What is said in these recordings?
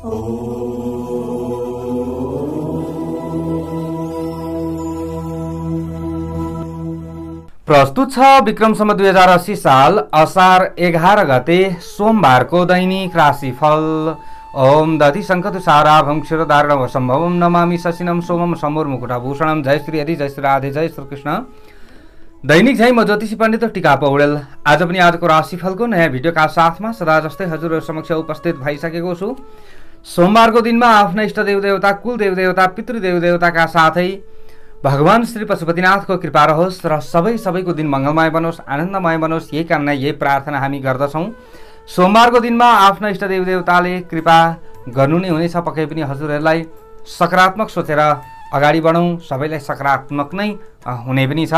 प्रस्तुत छ विक्रम सम्वत 2080 साल असार 11 गते सोमबारको दैनिक राशिफल। ओम दधि शङ्खतुषाराभं क्षीरधारणं सम्भवं नमामि शशिनं सोमं शम्भुर्मुकुटाभूषणं। जय श्री हरि, जय श्री राधे, जय श्री कृष्ण। दैनिक झै म ज्योतिषी पण्डित टिका पौडेल आज पनि आजको राशिफलको नयाँ भिडियोका साथमा सदा जस्तै हजुरहरु समक्ष उपस्थित भइसकेको छु। सोमबारको दिनमा आफ्ना इष्ट देवदेवता, कुल देवदेवता, पितृदेवदेवताका साथै भगवान श्री पशुपतिनाथको कृपा रहोस् र सबैको दिन मङ्गलमय बनोस्, आनन्दमय बनोस्, यही कामना यही प्रार्थना हामी गर्दछौँ। सोमबारको दिनमा आफ्ना इष्ट देवदेवताले कृपा गर्नु नै हुनेछ। पक्कै पनि हजुरहरूलाई सकारात्मक सोचेर अगाडि बढौँ, सबैलाई सकारात्मक नै हुने पनि छ।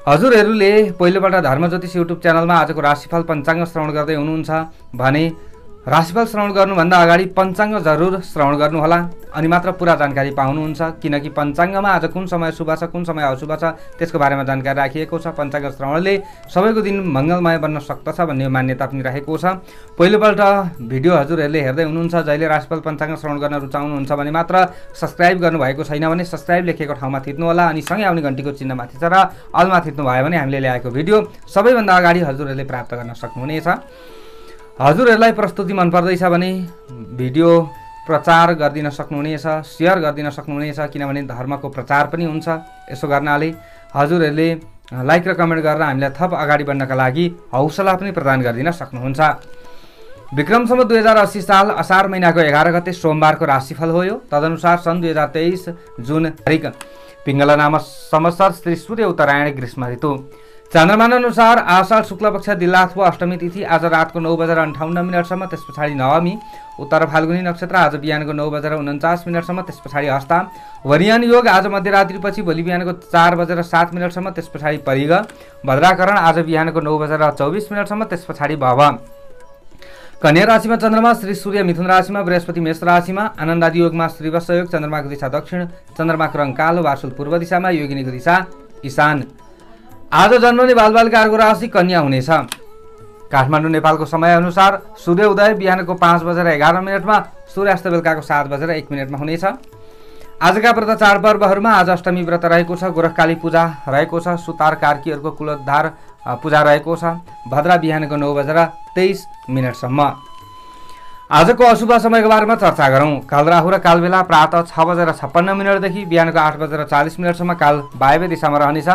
हजुरहरूले पहिलोपल्ट धर्म ज्योतिष युट्युब च्यानलमा आजको राशिफल पञ्चाङ्ग श्रवण गर्दै हुनुहुन्छ भने राशिफल श्रवण गर्नुभन्दा अगाडि पञ्चाङ्ग जरुर श्रवण गर्नुहोला, अनि मात्र पुरा जानकारी पाउनुहुन्छ। किनकि पञ्चाङ्गमा आज कुन समय शुभ छ, कुन समय अशुभ छ त्यसको बारेमा जानकारी राखिएको छ। पञ्चाङ्ग श्रवणले सबैको दिन मङ्गलमय बन्न सक्दछ भन्ने मान्यता पनि राखेको छ। पहिलोपल्ट भिडियो हजुरहरूले हेर्दै हुनुहुन्छ, जहिले राशिफल पञ्चाङ्ग श्रवण गर्न रुचाउनुहुन्छ भने मात्र सब्स्क्राइब गर्नुभएको छैन भने सब्स्क्राइब लेखेको ठाउँमा थिच्नुहोला, अनि सँगै आउने घन्टीको चिन्हमा थिचेर अलमा थिच्नुभयो भने हामीले ल्याएको भिडियो सबैभन्दा अगाडि हजुरहरूले प्राप्त गर्न सक्नुहुनेछ। हजुरहरूलाई प्रस्तुति मन पर्दैछ भने भिडियो प्रचार गरिदिन सक्नुहुनेछ, सेयर गरिदिन सक्नुहुनेछ, किनभने धर्मको प्रचार पनि हुन्छ। यसो गर्नाले हजुरहरूले लाइक र कमेन्ट गरेर हामीलाई थप अगाडि बढ्नका लागि हौसला पनि प्रदान गरिदिन सक्नुहुन्छ। विक्रम सम्वत 2080 साल असार महिनाको 11 गते सोमबारको राशिफल हो यो। तदनुसार सन् 2023 जुन तारिक पिङ्गला नाम संवत्सर श्री सूर्य उत्तरायण ग्रीष्म ऋतु। चन्द्रमान अनुसार आषाढ शुक्ल पक्ष दिल्लाथवा अष्टमी तिथि आज रातको 9:58 त्यस पछाडि नवमी। उत्तर फाल्गुनी नक्षत्र आज बिहानको 9:49 त्यस पछाडि हस्ता। वरियान योग आज मध्यरात्रिपछि भोलि बिहानको 4:07 त्यस पछाडि परिग। भद्राकरण आज बिहानको 9:24 त्यस पछाडि भव। कन्या राशिमा चन्द्रमा श्री सूर्य मिथुन राशिमा, बृहस्पति मेष राशिमा। आनन्दादि योगमा श्रीवत्स योग। चन्द्रमाको दिशा दक्षिण, चन्द्रमाको रङ कालो, वार्षुल पूर्व दिशामा, योगिनीको दिशा ईशान। आज जन्मने बालबालिकाहरूको राशि कन्या हुनेछ। काठमाडौँ नेपालको समय अनुसार सूर्य उदय बिहानको 5:11 सूर्यास्त बेलुकाको 7:01 हुनेछ। आजका व्रत चाडपर्वहरूमा आज अष्टमी व्रत रहेको छ, गोरखकाली पूजा रहेको छ, सुतार कार्कीहरूको कुलोद्धार पूजा रहेको छ। भद्रा बिहानको 9:23 आजको अशुभ समयको बारेमा चर्चा गरौँ। कालराहु र कालबेला प्रातः 6:56 देखि बिहानको 8:40 काल वायव्य दिशामा रहनेछ।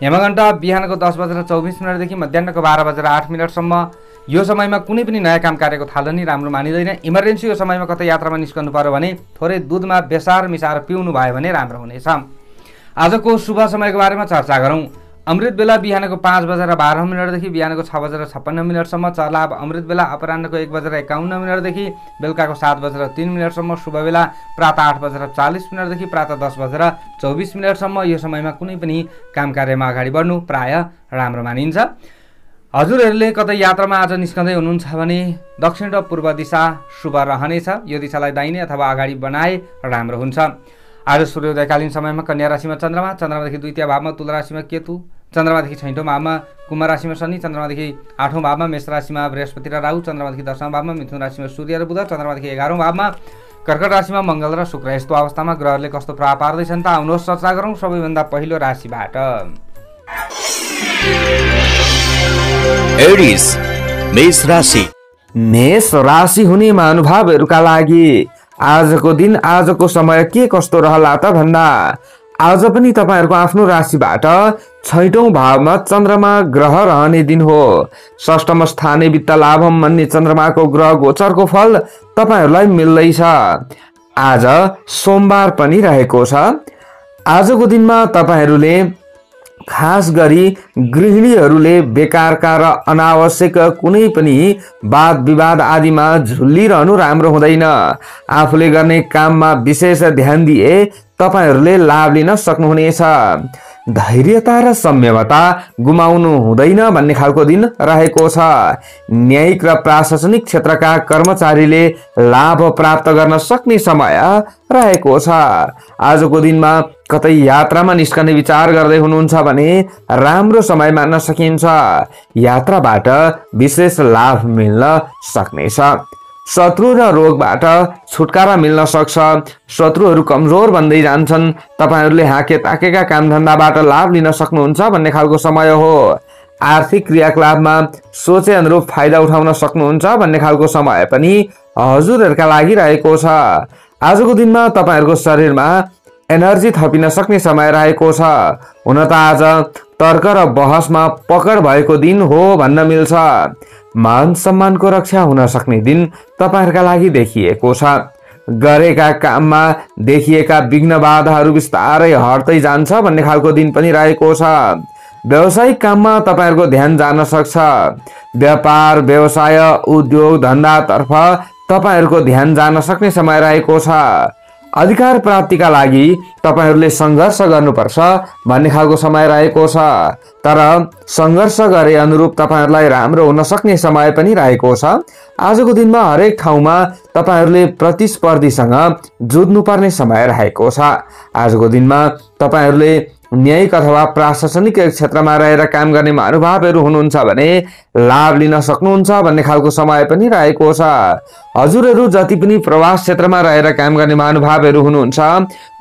हेमघण्टा बिहानको 10:24 देखि मध्याहको 12:08 यो समयमा कुनै पनि नयाँ काम कार्यको थालनी राम्रो मानिँदैन। इमर्जेन्सी यो समयमा कतै यात्रामा निस्कनु पर्यो भने थोरै दुधमा बेसार मिसाएर पिउनु भयो भने राम्रो हुनेछ। आजको शुभ समयको बारेमा चर्चा गरौँ। अमृत बेला बिहानको 5:12 देखि बिहानको 6:56 चलाब अमृत बेला अपराह्नको 1:51 देखि बेलुकाको 7:03 शुभ बेला प्रातः 8:40 देखि प्रातः 10:24 यो समयमा कुनै पनि काम कार्यमा अगाडि बढ्नु प्राय राम्रो मानिन्छ। हजुरहरूले कतै यात्रामा आज निस्कँदै हुनुहुन्छ भने दक्षिण र पूर्व दिशा शुभ रहनेछ। यो दिशालाई दाहिने अथवा अगाडि बनाए राम्रो हुन्छ। आज सूर्योदयकालीन समयमा कन्या राशिमा चन्द्रमा, चन्द्रमादेखि द्वितीय भावमा तुला राशिमा केतु, चन्द्रमादेखि 6औं भावमा कुम्भ राशिमा शनि, चन्द्रमादेखि 8औं भावमा मेष राशिमा बृहस्पति र राहु, चन्द्रमादेखि 10औं भावमा मिथुन राशिमा सूर्य र बुध, चन्द्रमादेखि 11औं भावमा कर्कट राशिमा मङ्गल र शुक्र। यस्तो अवस्थामा ग्रहहरूले कस्तो प्रभाव पार्दैछन् त आउनुहोस् चर्चा गरौँ। सबैभन्दा पहिलो राशिबाट एरिस मेष राशि। मेष राशि हुने महानुभावहरूका लागि आजको दिन, आजको समय के कस्तो रहला त भन्दा आज पनि तपाईहरुको आफ्नो राशिबाट 6औं भावमा चन्द्रमा ग्रह रहने दिन हो। षष्ठम स्थाने वित्त लाभम भन्ने चन्द्रमाको ग्रह गोचरको फल तपाईहरुलाई मिल्दैछ। आज सोमबार पनि रहेको छ। आजको दिनमा तपाईहरुले खास गरी गृहिणीहरूले बेकारका र अनावश्यक कुनै पनि वाद विवाद आदिमा झुल्लिरहनु राम्रो हुँदैन। आफूले गर्ने काममा विशेष ध्यान दिए तपाईहरुले लाभ लिन सक्नुहुनेछ। धैर्यता र संयमता गुमाउनु हुँदैन भन्ने खालको दिन रहेको छ। न्यायिक र प्रशासनिक क्षेत्रका कर्मचारीले लाभ प्राप्त गर्न सक्ने समय रहेको छ। आजको दिनमा कतै यात्रामा निस्कने विचार गर्दै हुनुहुन्छ भने राम्रो समय मान्न सकिन्छ। यात्राबाट विशेष लाभ मिल्न सक्नेछ। शत्रु र रोगबाट छुटकारा मिल्न सक्छ। शत्रुहरू कमजोर बन्दै जान्छन्। तपाईहरूले हाके ताकेका कामधन्दाबाट लाभ लिन सक्नुहुन्छ भन्ने खालको समय हो। आर्थिक क्रियाकलापमा सोचे अनुरूप फाइदा उठाउन सक्नुहुन्छ भन्ने खालको समय पनि हजुरहरूका लागि रहेको छ। आजको दिनमा तपाईहरूको शरीरमा एनर्जी थपिन सक्ने समय रहेको छ। हुन त आज तर्क र बहसमा पकड भएको दिन हो भन्न मिल्छ। मान सम्मानको रक्षा हुन सक्ने दिन तपाईहरूका लागि देखिएको छ। गरेका काममा देखिएका विघ्न बाधाहरू बिस्तारै हट्दै जान्छ भन्ने खालको दिन पनि रहेको छ। व्यावसायिक काममा तपाईहरूको ध्यान जान सक्छ। व्यापार व्यवसाय उद्योग धन्दातर्फ तपाईहरूको ध्यान जान सक्ने समय रहेको छ। अधिकार प्राप्तिका लागि तपाईहरूले सङ्घर्ष गर्नुपर्छ भन्ने खालको समय रहेको छ। तर सङ्घर्ष गरे अनुरूप तपाईहरूलाई राम्रो हुन सक्ने समय पनि रहेको छ। आजको दिनमा हरेक ठाउँमा तपाईहरूले प्रतिस्पर्धीसँग जुझ्नुपर्ने समय रहेको छ। आजको दिनमा तपाईहरूले न्यायिक अथवा प्रशासनिक क्षेत्रमा रहेर काम गर्ने महानुभावहरू हुनुहुन्छ भने लाभ लिन सक्नुहुन्छ भन्ने खालको समय पनि रहेको छ। हजुरहरू जति पनि प्रवास क्षेत्रमा रहेर काम गर्ने महानुभावहरू हुनुहुन्छ,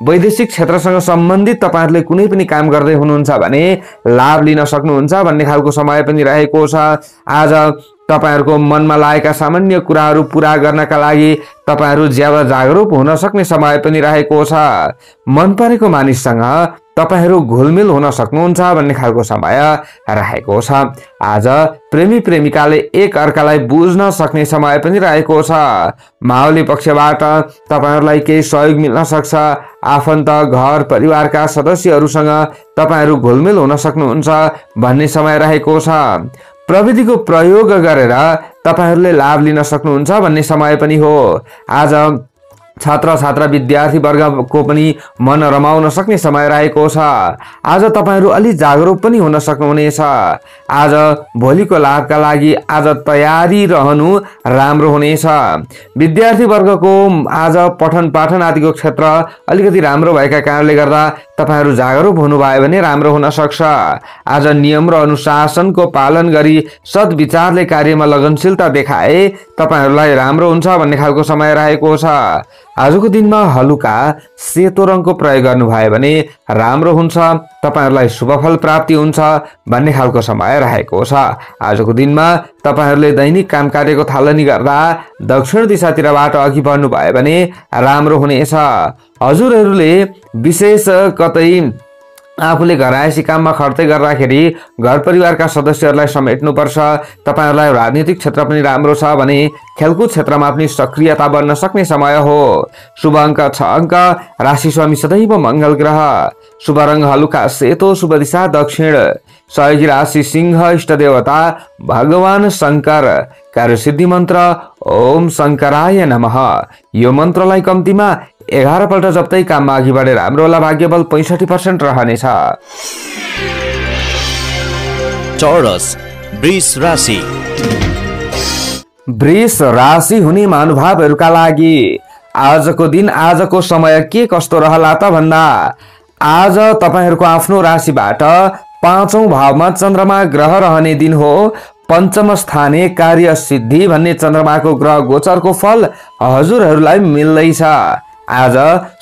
वैदेशिक क्षेत्रसँग सम्बन्धित तपाईहरूले कुनै पनि काम गर्दै हुनुहुन्छ भने लाभ लिन सक्नुहुन्छ भन्ने खालको समय पनि रहेको छ। आज तपाईहरूको मनमा लागेका सामान्य कुराहरू पूरा गर्नका लागि तपाईहरू ज्यादा जागरुक हुन सक्ने समय पनि रहेको छ। मन परेको मानिससँग तपाईहरू घुलमिल हुन सक्नुहुन्छ भन्ने खालको समय रहेको छ। आज प्रेमी प्रेमिकाले एक अर्कालाई बुझ्न सक्ने समय पनि रहेको छ। माओली पक्षबाट तपाईहरूलाई केही सहयोग मिल्न सक्छ। आफन्त घर परिवारका सदस्यहरूसँग तपाईहरू घुलमिल हुन सक्नुहुन्छ भन्ने समय रहेको छ। प्रविधिको प्रयोग गरेर तपाईहरूले लाभ लिन सक्नुहुन्छ भन्ने समय पनि हो। आज छात्र छात्रा विद्यार्थी वर्गको पनि मन रमाउन सक्ने समय रहेको छ। आज तपाईहरू अलि जागरुक पनि हुन सक्नुहुनेछ। आज भोलिको लाभका लागि आज तयारी रहनु राम्रो हुनेछ। विद्यार्थी वर्गको आज पठन पाठन आदिको क्षेत्र अलिकति राम्रो भएका कारणले गर्दा तपाईहरू जागरुक हुनुभयो भने राम्रो हुन सक्छ। आज नियम र अनुशासनको पालन गरी सद्विचारले कार्यमा लगनशीलता देखाए तपाईहरूलाई राम्रो हुन्छ भन्ने खालको समय रहेको छ। आजको दिनमा हलुका सेतो रङको प्रयोग गर्नुभयो भने राम्रो हुन्छ। तपाईहरूलाई शुभफल प्राप्ति हुन्छ भन्ने खालको समय रहेको छ। आजको दिनमा तपाईहरूले दैनिक काम कार्यको थालनी गर्दा दक्षिण दिशातिरबाट अघि बढ्नु भयो भने राम्रो हुनेछ। हजुरहरूले विशेष कतै आफूले घरायसी काममा खर्च गर्दाखेरि घर परिवारका सदस्यहरूलाई समेट्नुपर्छ। तपाईहरूलाई राजनीतिक क्षेत्र पनि राम्रो छ भने खेलकुद क्षेत्रमा पनि सक्रियता बढ्न सक्ने समय हो। शुभ अङ्क 6 अङ्क। राशि स्वामी सदैव मङ्गल ग्रह। शुभ रङ हलुका सेतो। शुभ दिशा दक्षिण। सहयोगी राशि सिंह। इष्ट देवता भगवान शङ्कर। कार्यसिद्धि मन्त्र ओम शङ्कराय नमः। यो मन्त्रलाई कम्तीमा 11 पल्ट जप्दै काममा अघि बढेर राम्रो होला। भाग्यबल 65% रहनेछ। चौरस वृष राशि। वृष राशि हुने महानुभावहरूका लागि आजको दिन आजको समय के कस्तो रहला त भन्दा आज तपाईहरूको आफ्नो राशिबाट 5औं भावमा चन्द्रमा ग्रह रहने दिन हो। पञ्चम स्थाने कार्य सिद्धि भन्ने चन्द्रमाको ग्रह गोचरको फल हजुरहरूलाई मिल्दैछ। आज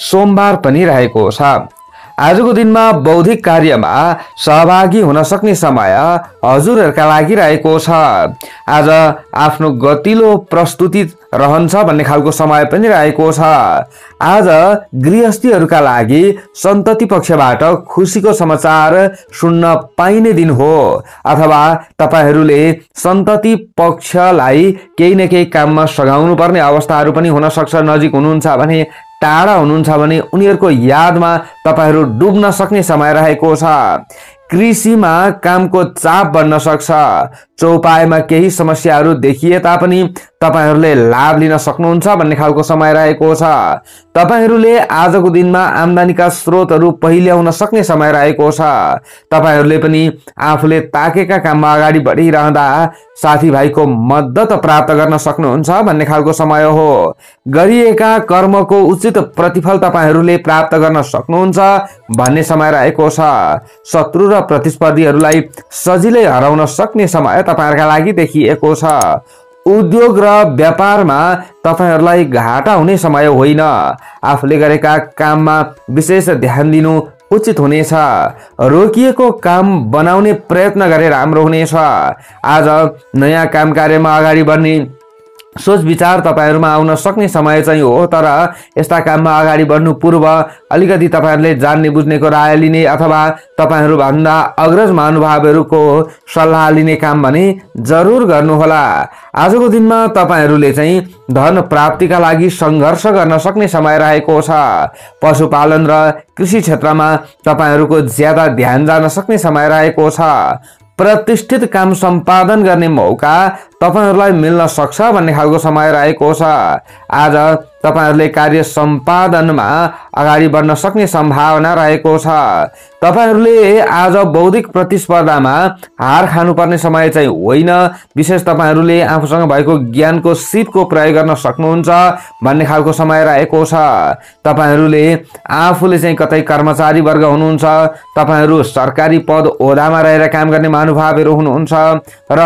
सोमबार पनि रहेको छ। आजको दिनमा बौद्धिक कार्यमा सहभागी हुन सक्ने समय हजुरहरूका लागि रहेको छ। आज आफ्नो गतिलो प्रस्तुति रहन्छ भन्ने खालको समय पनि रहेको छ। आज गृहस्थीहरूका लागि सन्तति पक्षबाट खुसीको समाचार सुन्न पाइने दिन हो। अथवा तपाईहरूले सन्तति पक्षलाई केही न केही काममा सघाउनु पर्ने अवस्थाहरू पनि हुन सक्छ। नजिक हुनुहुन्छ भने टाढा हुनुहुन्छ भने उनीहरूको यादमा तपाईहरू डुब्न सक्ने समय रहेको छ। कृषिमा कामको चाप बढ्न सक्छ। चौपाइमा केही समस्याहरू देखिए तापनि तपाईहरूले लाभ लिन सक्नुहुन्छ भन्ने खालको समय रहेको छ। तपाईहरूले आजको दिनमा आम्दानीका स्रोतहरू पहिल्याउन सक्ने समय रहेको छ। तपाईहरूले पनि आफूले ताकेका काममा अगाडि बढिरहँदा साथीभाइको मद्दत प्राप्त गर्न सक्नुहुन्छ भन्ने खालको समय हो। गरिएका कर्मको उचित प्रतिफल तपाईहरूले प्राप्त गर्न सक्नुहुन्छ भन्ने समय रहेको छ। शत्रु र प्रतिस्पर्धीहरूलाई सजिलै हराउन सक्ने समय तपाईहरुका लागि देखिएको छ। उद्योग र व्यापारमा तपाईहरूलाई घाटा हुने समय होइन। आफूले गरेका काममा विशेष ध्यान दिनु उचित हुनेछ। रोकिएको काम बनाउने प्रयत्न गरे राम्रो हुनेछ। आज नयाँ काम कार्यमा अगाडि बढ्ने सोच विचार तपाईहरुमा आउन सक्ने समय चाहिँ हो। तर यस्ता काममा अगाडि बढ्नु पूर्व अलिकति तपाईहरुले जान्ने बुझ्नेको राय लिने अथवा तपाईहरु भन्दा अग्रज महानुभावहरुको सल्लाह लिने काम भने जरुर गर्नुहोला। आजको दिनमा तपाईहरुले चाहिँ धन प्राप्तिका लागि संघर्ष गर्न सक्ने समय रहेको छ। पशुपालन र कृषि क्षेत्रमा तपाईहरुको ज्यादा ध्यान जान सक्ने समय रहेको छ। प्रतिष्ठित काम सम्पादन गर्ने मौका तपाईहरुलाई मिल्न सक्छ भन्ने खालको समय रहेको छ। आज तपाईहरुले कार्य सम्पादनमा अगाडि बढ्न सक्ने सम्भावना रहेको छ। तपाईहरुले आज बौद्धिक प्रतिस्पर्धामा हार खानुपर्ने समय चाहिँ होइन। विशेष तपाईहरुले आफूसँग भएको ज्ञानको सिपको प्रयोग गर्न सक्नुहुन्छ भन्ने खालको समय रहेको छ। तपाईहरुले आफूले चाहिँ कतै कर्मचारी वर्ग हुनुहुन्छ, तपाईहरु सरकारी पद ओहदामा रहेर काम गर्ने महानुभावहरु हुनुहुन्छ र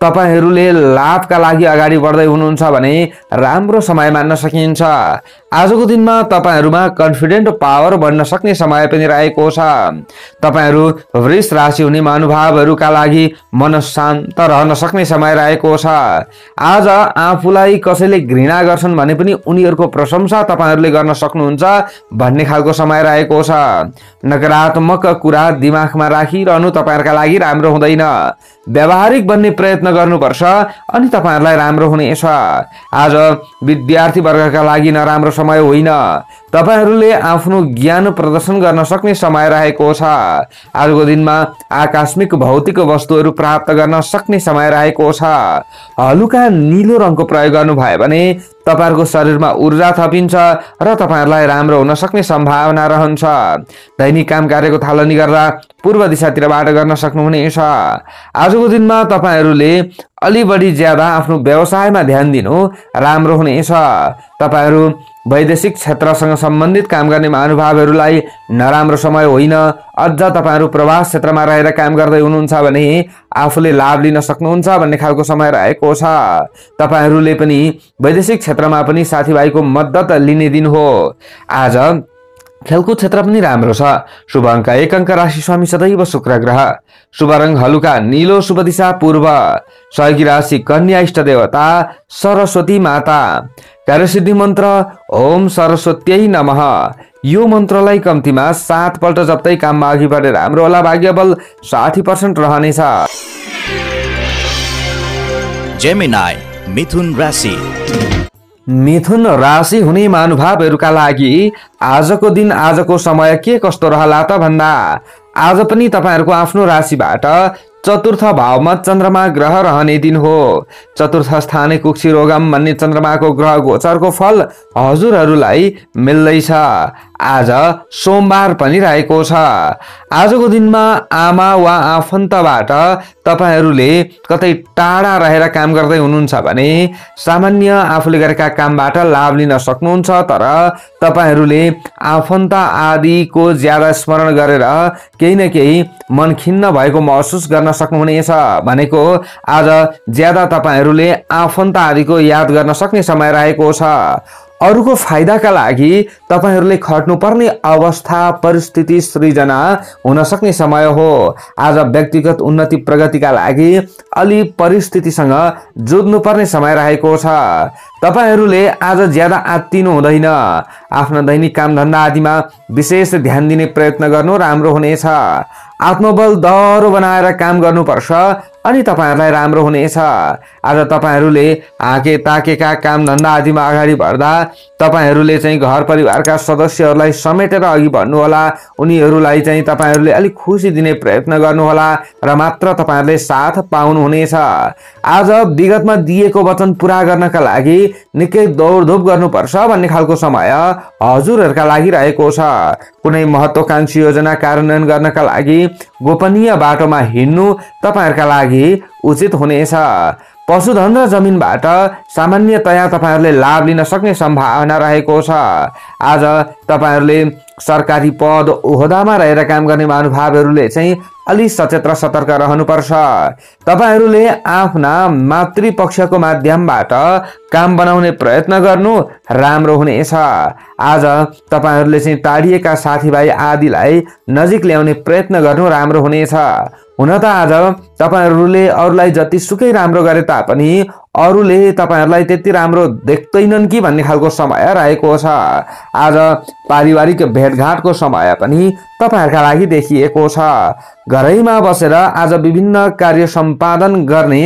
तपाईहरुले लाभका लागि अगाडि बढ्दै हुनुहुन्छ भने राम्रो समय मान्न सकिन्छ। आजको दिनमा तपाईहरुमा कन्फिडेन्ट पावर बढ्न सक्ने समय पनि रहेको छ। तपाईहरु वृष राशि हुने महानुभावहरुका लागि मन शान्त रहन सक्ने समय रहेको छ। आज आफूलाई कसैले घृणा गर्छन् भने पनि उनीहरुको प्रशंसा तपाईहरुले गर्न सक्नुहुन्छ भन्ने खालको समय रहेको छ। नकारात्मक कुरा दिमागमा राखिरहनु तपाईहरुका लागि राम्रो हुँदैन। व्यावहारिक बन्ने प्रयत्न गर्नुपर्छ अनि तपाईहरुलाई राम्रो हुनेछ। आज विद्यार्थी वर्गका लागि नराम्रो समय होइन। तपाईहरुले आफ्नो ज्ञान प्रदर्शन गर्न सक्ने समय रहेको छ। आजको दिनमा आकस्मिक भौतिक वस्तुहरू प्राप्त गर्न सक्ने समय रहेको छ। हलुका नीलो रङको प्रयोग गर्नुभयो भने तपाईहरुको शरीरमा ऊर्जा थपिन्छ र तपाईहरुलाई राम्रो हुन सक्ने सम्भावना रहन्छ। दैनिक काम कार्यको थालनी गर्दा पूर्व दिशातिरबाट गर्न सक्नुहुनेछ। आजको दिनमा तपाईहरुले अलि बढी ज्यादा आफ्नो व्यवसायमा ध्यान दिनु राम्रो हुनेछ। तपाईहरु वैदेशिक क्षेत्रसँग सम्बन्धित काम गर्ने महानुभावहरुलाई नराम्रो समय होइन। अझ तपाईहरु प्रवास क्षेत्रमा रहेर काम गर्दै हुनुहुन्छ भने आफूले लाभ लिन सक्नुहुन्छ भन्ने खालको समय रहेको छ। तपाईहरुले पनि वैदेशिक क्षेत्रमा पनि साथीभाइको मद्दत लिने दिन हो। आज खेलकुद क्षेत्र पनि राम्रो छ। शुभ अंक 1 अंक राशि स्वामी सदैव शुक्र ग्रह। शुभ रंग हलुका नीलो, शुभ दिशा पूर्व। सहयोगी राशि कन्या, इष्ट देवता सरस्वती माता। कार्यसिद्धि मन्त्र ओम सरस्वत्यै नमः। यो मन्त्रलाई कम्तीमा 7 पल्ट जप्दै काममा अघि बढेर राम्रो होला। भाग्य बल 60% रहनेछ। जेमिनाई मिथुन राशि। मिथुन राशि हुने महानुभावहरुका लागि आजको दिन आजको समय के कस्तो रहला त भन्दा आज पनि तपाईहरुको आफ्नो राशिबाट चतुर्थ भावमा चन्द्रमा ग्रह रहने दिन हो। चतुर्थ स्थाने कुक्षी रोगम भन्ने चन्द्रमाको ग्रह गोचरको फल हजुरहरूलाई मिल्दैछ। आज सोमबार पनि रहेको छ। आजको दिनमा आमा वा आफन्तबाट तपाईहरुले कतै टाढा रहेर काम गर्दै हुनुहुन्छ भने सामान्य आफूले गरेका कामबाट लाभ लिन सक्नुहुन्छ। तर तपाईहरुले आफन्त आदिको ज्यादा स्मरण गरेर केही न केही मन खिन्न भएको महसुस गर्न सक्नुहुनेछ। भनेको आज ज्यादा तपाईहरुले आफन्त आदिको याद गर्न सक्ने समय रहेको छ। अरूको फाइदाका लागि तपाईहरुले खट्नुपर्ने अवस्था परिस्थिति सृजना हुन सक्ने समय हो। आज व्यक्तिगत उन्नति प्रगतिका लागि अलि परिस्थितिसँग जुझ्नुपर्ने समय रहेको छ। तपाईहरुले आज ज्यादा आत्तिनु हुँदैन। आफ्नो दैनिक काम धन्दा आदिमा विशेष ध्यान दिने प्रयत्न गर्नु राम्रो हुनेछ। आत्मबल दह्रो बनाएर काम गर्नुपर्छ अनि तपाईहरुलाई राम्रो हुनेछ। आज तपाईहरुले आके ताकेका काम धन्दा आदिमा अगाडि बढ्दा तपाईहरुले चाहिँ घर परिवारका सदस्यहरूलाई समेटेर अघि बढ्नु होला। उनीहरुलाई चाहिँ तपाईहरुले अलि खुसी दिने प्रयत्न गर्नु होला र मात्र तपाईहरुले साथ पाउनु हुनेछ। आज विगतमा दिएको वचन पूरा गर्नका लागि निकै दौडधुप गर्नुपर्छ भन्ने खालको समय हजुरहरुका लागि रहेको छ। कुनै महत्त्वकांक्षी योजना कार्यान्वयन गर्नका लागि गोपनीय बाटोमा हिँड्नु तपाईहरुका लागि उचित हुनेछ। पशुधन र जमिनबाट सामान्यतया तपाईहरुले लाभ लिन सक्ने सम्भावना रहेको छ। आज तपाईहरुले सरकारी पद ओहदामा रहेर काम गर्ने महानुभावहरूले चाहिँ अलि सचेत र सतर्क रहनुपर्छ। तपाईहरुले आफ्ना मातृपक्षको माध्यमबाट काम बनाउने प्रयत्न गर्नु राम्रो हुनेछ। आज तपाईहरुले चाहिँ टाढिएका साथीभाइ आदिलाई नजिक ल्याउने प्रयत्न गर्नु राम्रो हुनेछ। हुन त आज तपाईहरुले अरूलाई जति सुकै राम्रो गरे तापनि अरूले तपाईहरुलाई त्यति राम्रो देख्दैनन् कि भन्ने खालको समय रहेको छ। आज पारिवारिक भेटघाटको समय पनि तपाईहरुका लागि देखिएको छ। घरैमा बसेर आज विभिन्न कार्य सम्पादन गर्ने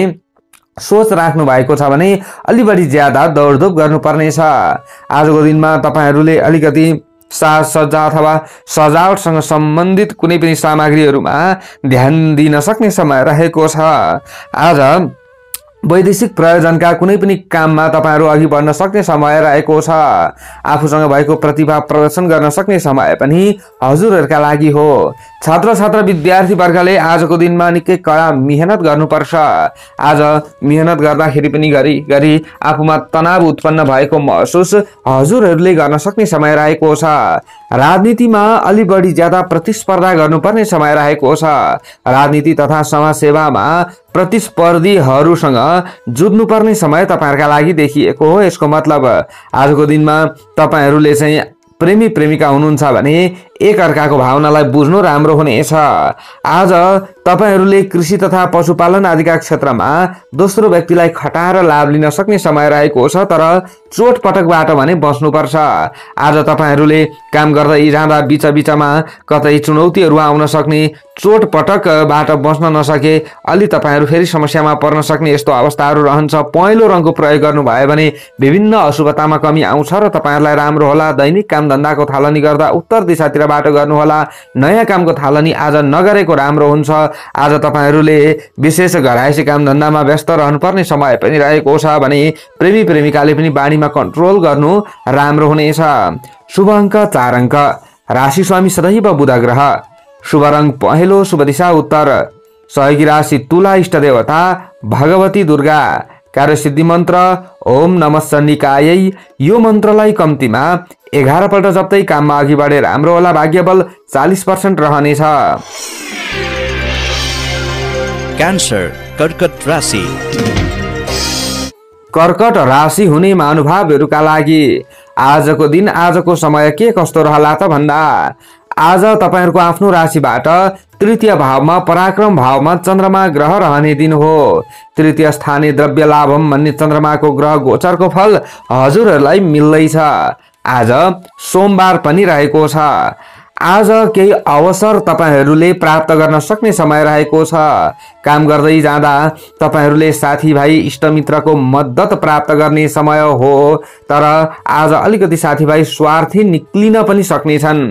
सोच राख्नु भएको छ भने अलि बढी ज्यादा दौडधुप गर्नुपर्नेछ। आजको दिनमा तपाईहरुले अलिकति साजसज्जा अथवा सजावटसँग सम्बन्धित कुनै पनि सामग्रीहरूमा ध्यान दिन सक्ने समय रहेको छ। आज वैदेशिक प्रयोजनका कुनै पनि काममा तपाईहरु अघि बढ्न सक्ने समय रहेको छ। आफूसँग भएको प्रतिभा प्रदर्शन गर्न सक्ने समय पनि हजुरहरुका लागि हो। छात्र छात्रा विद्यार्थी वर्गले आजको दिनमा निकै कडा मेहनत गर्नुपर्छ। आज मेहनत गर्दाखेरि पनि गरी आफूमा तनाव उत्पन्न भएको महसुस हजुरहरुले गर्न सक्ने समय रहेको छ। राजनीतिमा अलि बढी ज्यादा प्रतिस्पर्धा गर्नुपर्ने समय रहेको छ। राजनीति तथा समाजसेवामा प्रतिस्पर्धीहरूसँग जुझ्नुपर्ने समय तपाईहरुका लागि देखिएको हो। यसको मतलब आजको दिनमा तपाईहरुले चाहिँ प्रेमी प्रेमिका हुनुहुन्छ भने एक अर्काको भावनालाई बुझ्नु राम्रो हुनेछ। आज तपाईहरुले कृषि तथा पशुपालन आदिका क्षेत्रमा दोस्रो व्यक्तिलाई खटाएर लाभ लिन सक्ने समय रहेको छ, तर चोटपटकबाट भने बस्नुपर्छ। आज तपाईहरुले काम गर्दै जाँदा बीचमा कतै चुनौतीहरू आउन सक्ने, चोटपटकबाट बस्न नसके अलि तपाईहरु फेरि समस्यामा पर्न सक्ने यस्तो अवस्थाहरू रहन्छ। पहेँलो रङको प्रयोग गर्नुभयो भने विभिन्न अशुभतामा कमी आउँछ र तपाईहरुलाई राम्रो होला। दैनिक काम धन्दाको थालनी गर्दा उत्तर दिशातिर बाटो गर्नुहोला। नयाँ कामको थालनी आज नगरेको राम्रो हुन्छ। आज तपाईहरुले विशेष घरायसी काम धन्दामा व्यस्त रहनुपर्ने समय पनि रहेको छ भने प्रेमी प्रेमिकाले पनि बाणीमा कन्ट्रोल गर्नु राम्रो हुनेछ। शुभ अङ्क 4 अङ्क। राशि स्वामी सदैव बुध ग्रह। शुभ रङ पहेँलो, शुभ दिशा उत्तर। सहयोगी राशि तुला, इष्ट देवता भगवती दुर्गा। कार्यसिद्धि मन्त्र ओम नमः शनिकायै। यो मन्त्रलाई कम्तीमा 11 पल्ट जप्दै काममा अघि बढे राम्रो होला। भाग्यबल 40% रहनेछ। क्यान्सर, कर्कट राशि। कर्कट राशि हुने महानुभावहरूका लागि आजको दिन, आजको समय के कस्तो रहला त भन्दा आज तपाईहरुको आफ्नो राशिबाट तृतीय भावमा पराक्रम भावमा चन्द्रमा ग्रह रहने दिन हो। तृतीय स्थानीय द्रव्य लाभम भन्ने चन्द्रमाको ग्रह गोचरको फल हजुरहरुलाई मिल्दैछ। आज सोमबार पनि रहेको छ। आज केही अवसर तपाईहरुले प्राप्त गर्न सक्ने समय रहेको छ। काम गर्दै जाँदा तपाईहरुले साथीभाइ इष्टमित्रको मद्दत प्राप्त गर्ने समय हो, तर आज अलिकति साथीभाइ स्वार्थी निक्लिन पनि सक्नेछन्।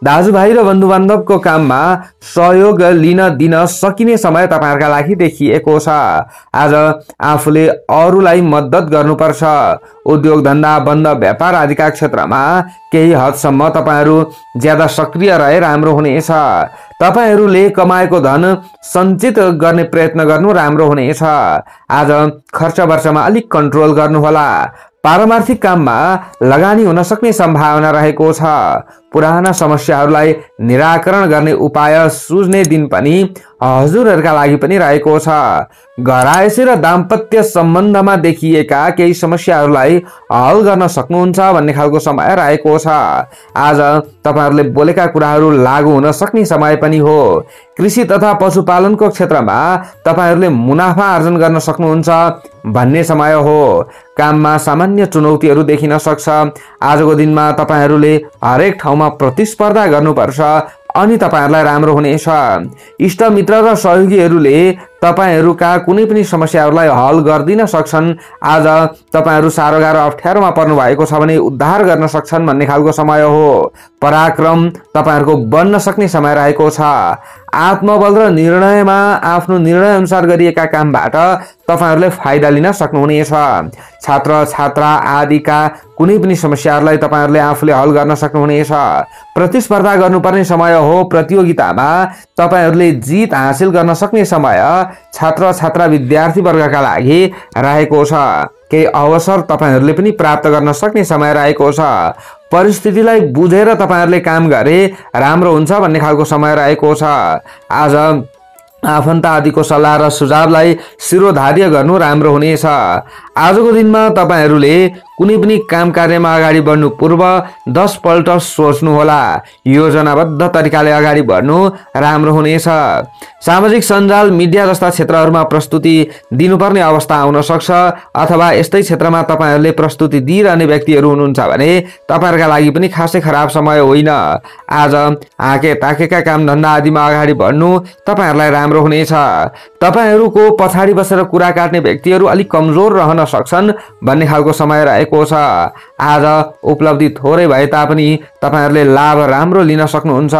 दाजुभाइ र बन्धुबान्धवको काममा सहयोग लिन दिन सकिने समय तपाईहरुका लागि देखिएको छ। आज आफूले अरूलाई मद्दत गर्नुपर्छ। उद्योग धन्दा बन्द व्यापार आदिका क्षेत्रमा केही हदसम्म तपाईहरु ज्यादा सक्रिय रहे राम्रो हुनेछ। तपाईहरुले कमाएको धन सञ्चित गर्ने प्रयत्न गर्नु राम्रो हुनेछ। आज खर्च वर्चमा अलिक कन्ट्रोल गर्नुहोला। पारमार्थिक काममा लगानी हुन सक्ने सम्भावना रहेको छ। पुराना समस्याहरूलाई निराकरण गर्ने उपाय सुझ्ने दिन पनि हजुरहरुका लागि पनि रहेको छ। घरायसी र दाम्पत्य सम्बन्धमा देखिएका केही समस्याहरूलाई हल गर्न सक्नुहुन्छ भन्ने खालको समय रहेको छ। आज तपाईहरुले बोलेका कुराहरू लागू हुन सक्ने समय पनि हो। कृषि तथा पशुपालनको क्षेत्रमा तपाईहरुले मुनाफा आर्जन गर्न सक्नुहुन्छ भन्ने समय हो। काममा सामान्य चुनौतीहरू देखिन सक्छ। आजको दिनमा तपाईहरुले हरेक ठाउँमा प्रतिस्पर्धा गर्नुपर्छ अनि तपाईहरुलाई राम्रो हुनेछ। इष्ट मित्र र सहयोगीहरूले तपाईहरुका कुनै पनि समस्याहरूलाई हल गर्दिन सक्छन्। आज तपाईहरु साह्रो गाह्रो अप्ठ्यारोमा पर्नु भएको छ भने उद्धार गर्न सक्छन् भन्ने खालको समय हो। पराक्रम तपाईहरुको बन्न सक्ने समय रहेको छ। आत्मबल र निर्णयमा आफ्नो निर्णय अनुसार गरिएका कामबाट तपाईहरुले फाइदा लिन सक्नुहुनेछ। छात्र छात्रा आदिका कुनै पनि समस्याहरूलाई तपाईहरुले आफूले हल गर्न सक्नुहुनेछ। प्रतिस्पर्धा गर्नुपर्ने समय हो। प्रतियोगितामा तपाईहरुले जित हासिल गर्न सक्ने समय छात्र छात्रा विद्यार्थी वर्गका लागि रहेको छ। केही अवसर तपाईहरूले पनि प्राप्त गर्न सक्ने समय रहेको छ। परिस्थितिलाई बुझेर तपाईहरूले काम गरे राम्रो हुन्छ भन्ने खालको समय रहेको छ। आज आफन्त आदिको सल्लाह र सुझावलाई शिरोधार्य गर्नु राम्रो हुनेछ। आजको दिनमा तपाईहरूले कुनै पनि काम कार्यमा अगाडि बढ्नु पूर्व 10 पल्ट सोच्नुहोला। योजनाबद्ध तरिकाले अगाडि बढ्नु राम्रो हुनेछ। सामाजिक सञ्जाल मिडिया जस्ता क्षेत्रहरूमा प्रस्तुति दिनुपर्ने अवस्था आउन सक्छ अथवा यस्तै क्षेत्रमा तपाईहरूले प्रस्तुति दिइरहने व्यक्तिहरू हुनुहुन्छ भने तपाईहरुका लागि पनि खासै खराब समय होइन। आज आके ताकेका काम धन्दा आदिमा अगाडि बढ्नु तपाईहरुलाई राम्रो हुनेछ। तपाईहरुको पछाडी बसेर कुरा काट्ने व्यक्तिहरू अलिक कमजोर रहन सक्छन् भन्ने खालको समय रहेको छ। आज उपलब्धि थोरै भए तापनि तपाईहरुले लाभ राम्रो लिन सक्नुहुन्छ।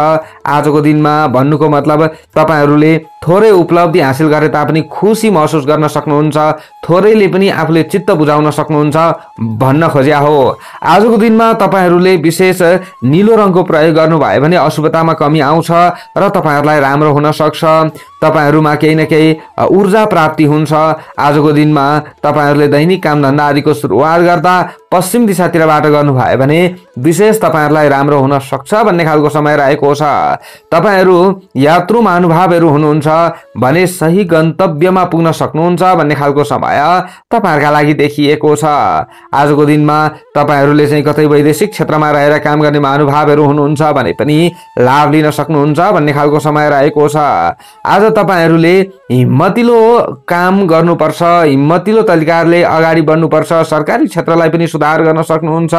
आजको दिनमा भन्नुको मतलब तपाईहरुले थोरै उपलब्धि हासिल गरे तापनि खुसी महसुस गर्न सक्नुहुन्छ। थोरैले पनि आफूले चित्त बुझाउन सक्नुहुन्छ भन्न खोज्या हो। आजको दिनमा तपाईहरुले विशेष नीलो रङको प्रयोग गर्नुभयो भने अशुभतामा कमी आउँछ र तपाईहरुलाई राम्रो हुन सक्छ। तपाईहरुमा केही न केही ऊर्जा प्राप्ति हुन्छ। आजको दिनमा तपाईहरुले दैनिक काम धन्दा आदिको सुरुवात गर्दा पश्चिम दिशातिरबाट गर्नुभयो भने विशेष तपाईहरुलाई राम्रो हुन सक्छ भन्ने खालको समय रहेको छ। तपाईहरु यात्रु महानुभावहरू हुनुहुन्छ भने सही गन्तव्यमा पुग्न सक्नुहुन्छ भन्ने खालको समय तपाईहरुका लागि देखिएको छ। आजको दिनमा तपाईहरुले चाहिँ कतै वैदेशिक क्षेत्रमा रहेर काम गर्ने महानुभावहरू हुनुहुन्छ भने पनि लाभ लिन सक्नुहुन्छ भन्ने खालको समय रहेको छ। आज तपाईहरुले हिम्मतिलो काम गर्नुपर्छ, हिम्मतिलो तरिकाले अगाडि बढ्नुपर्छ। सरकारी क्षेत्रलाई पनि सुधार गर्न सक्नुहुन्छ।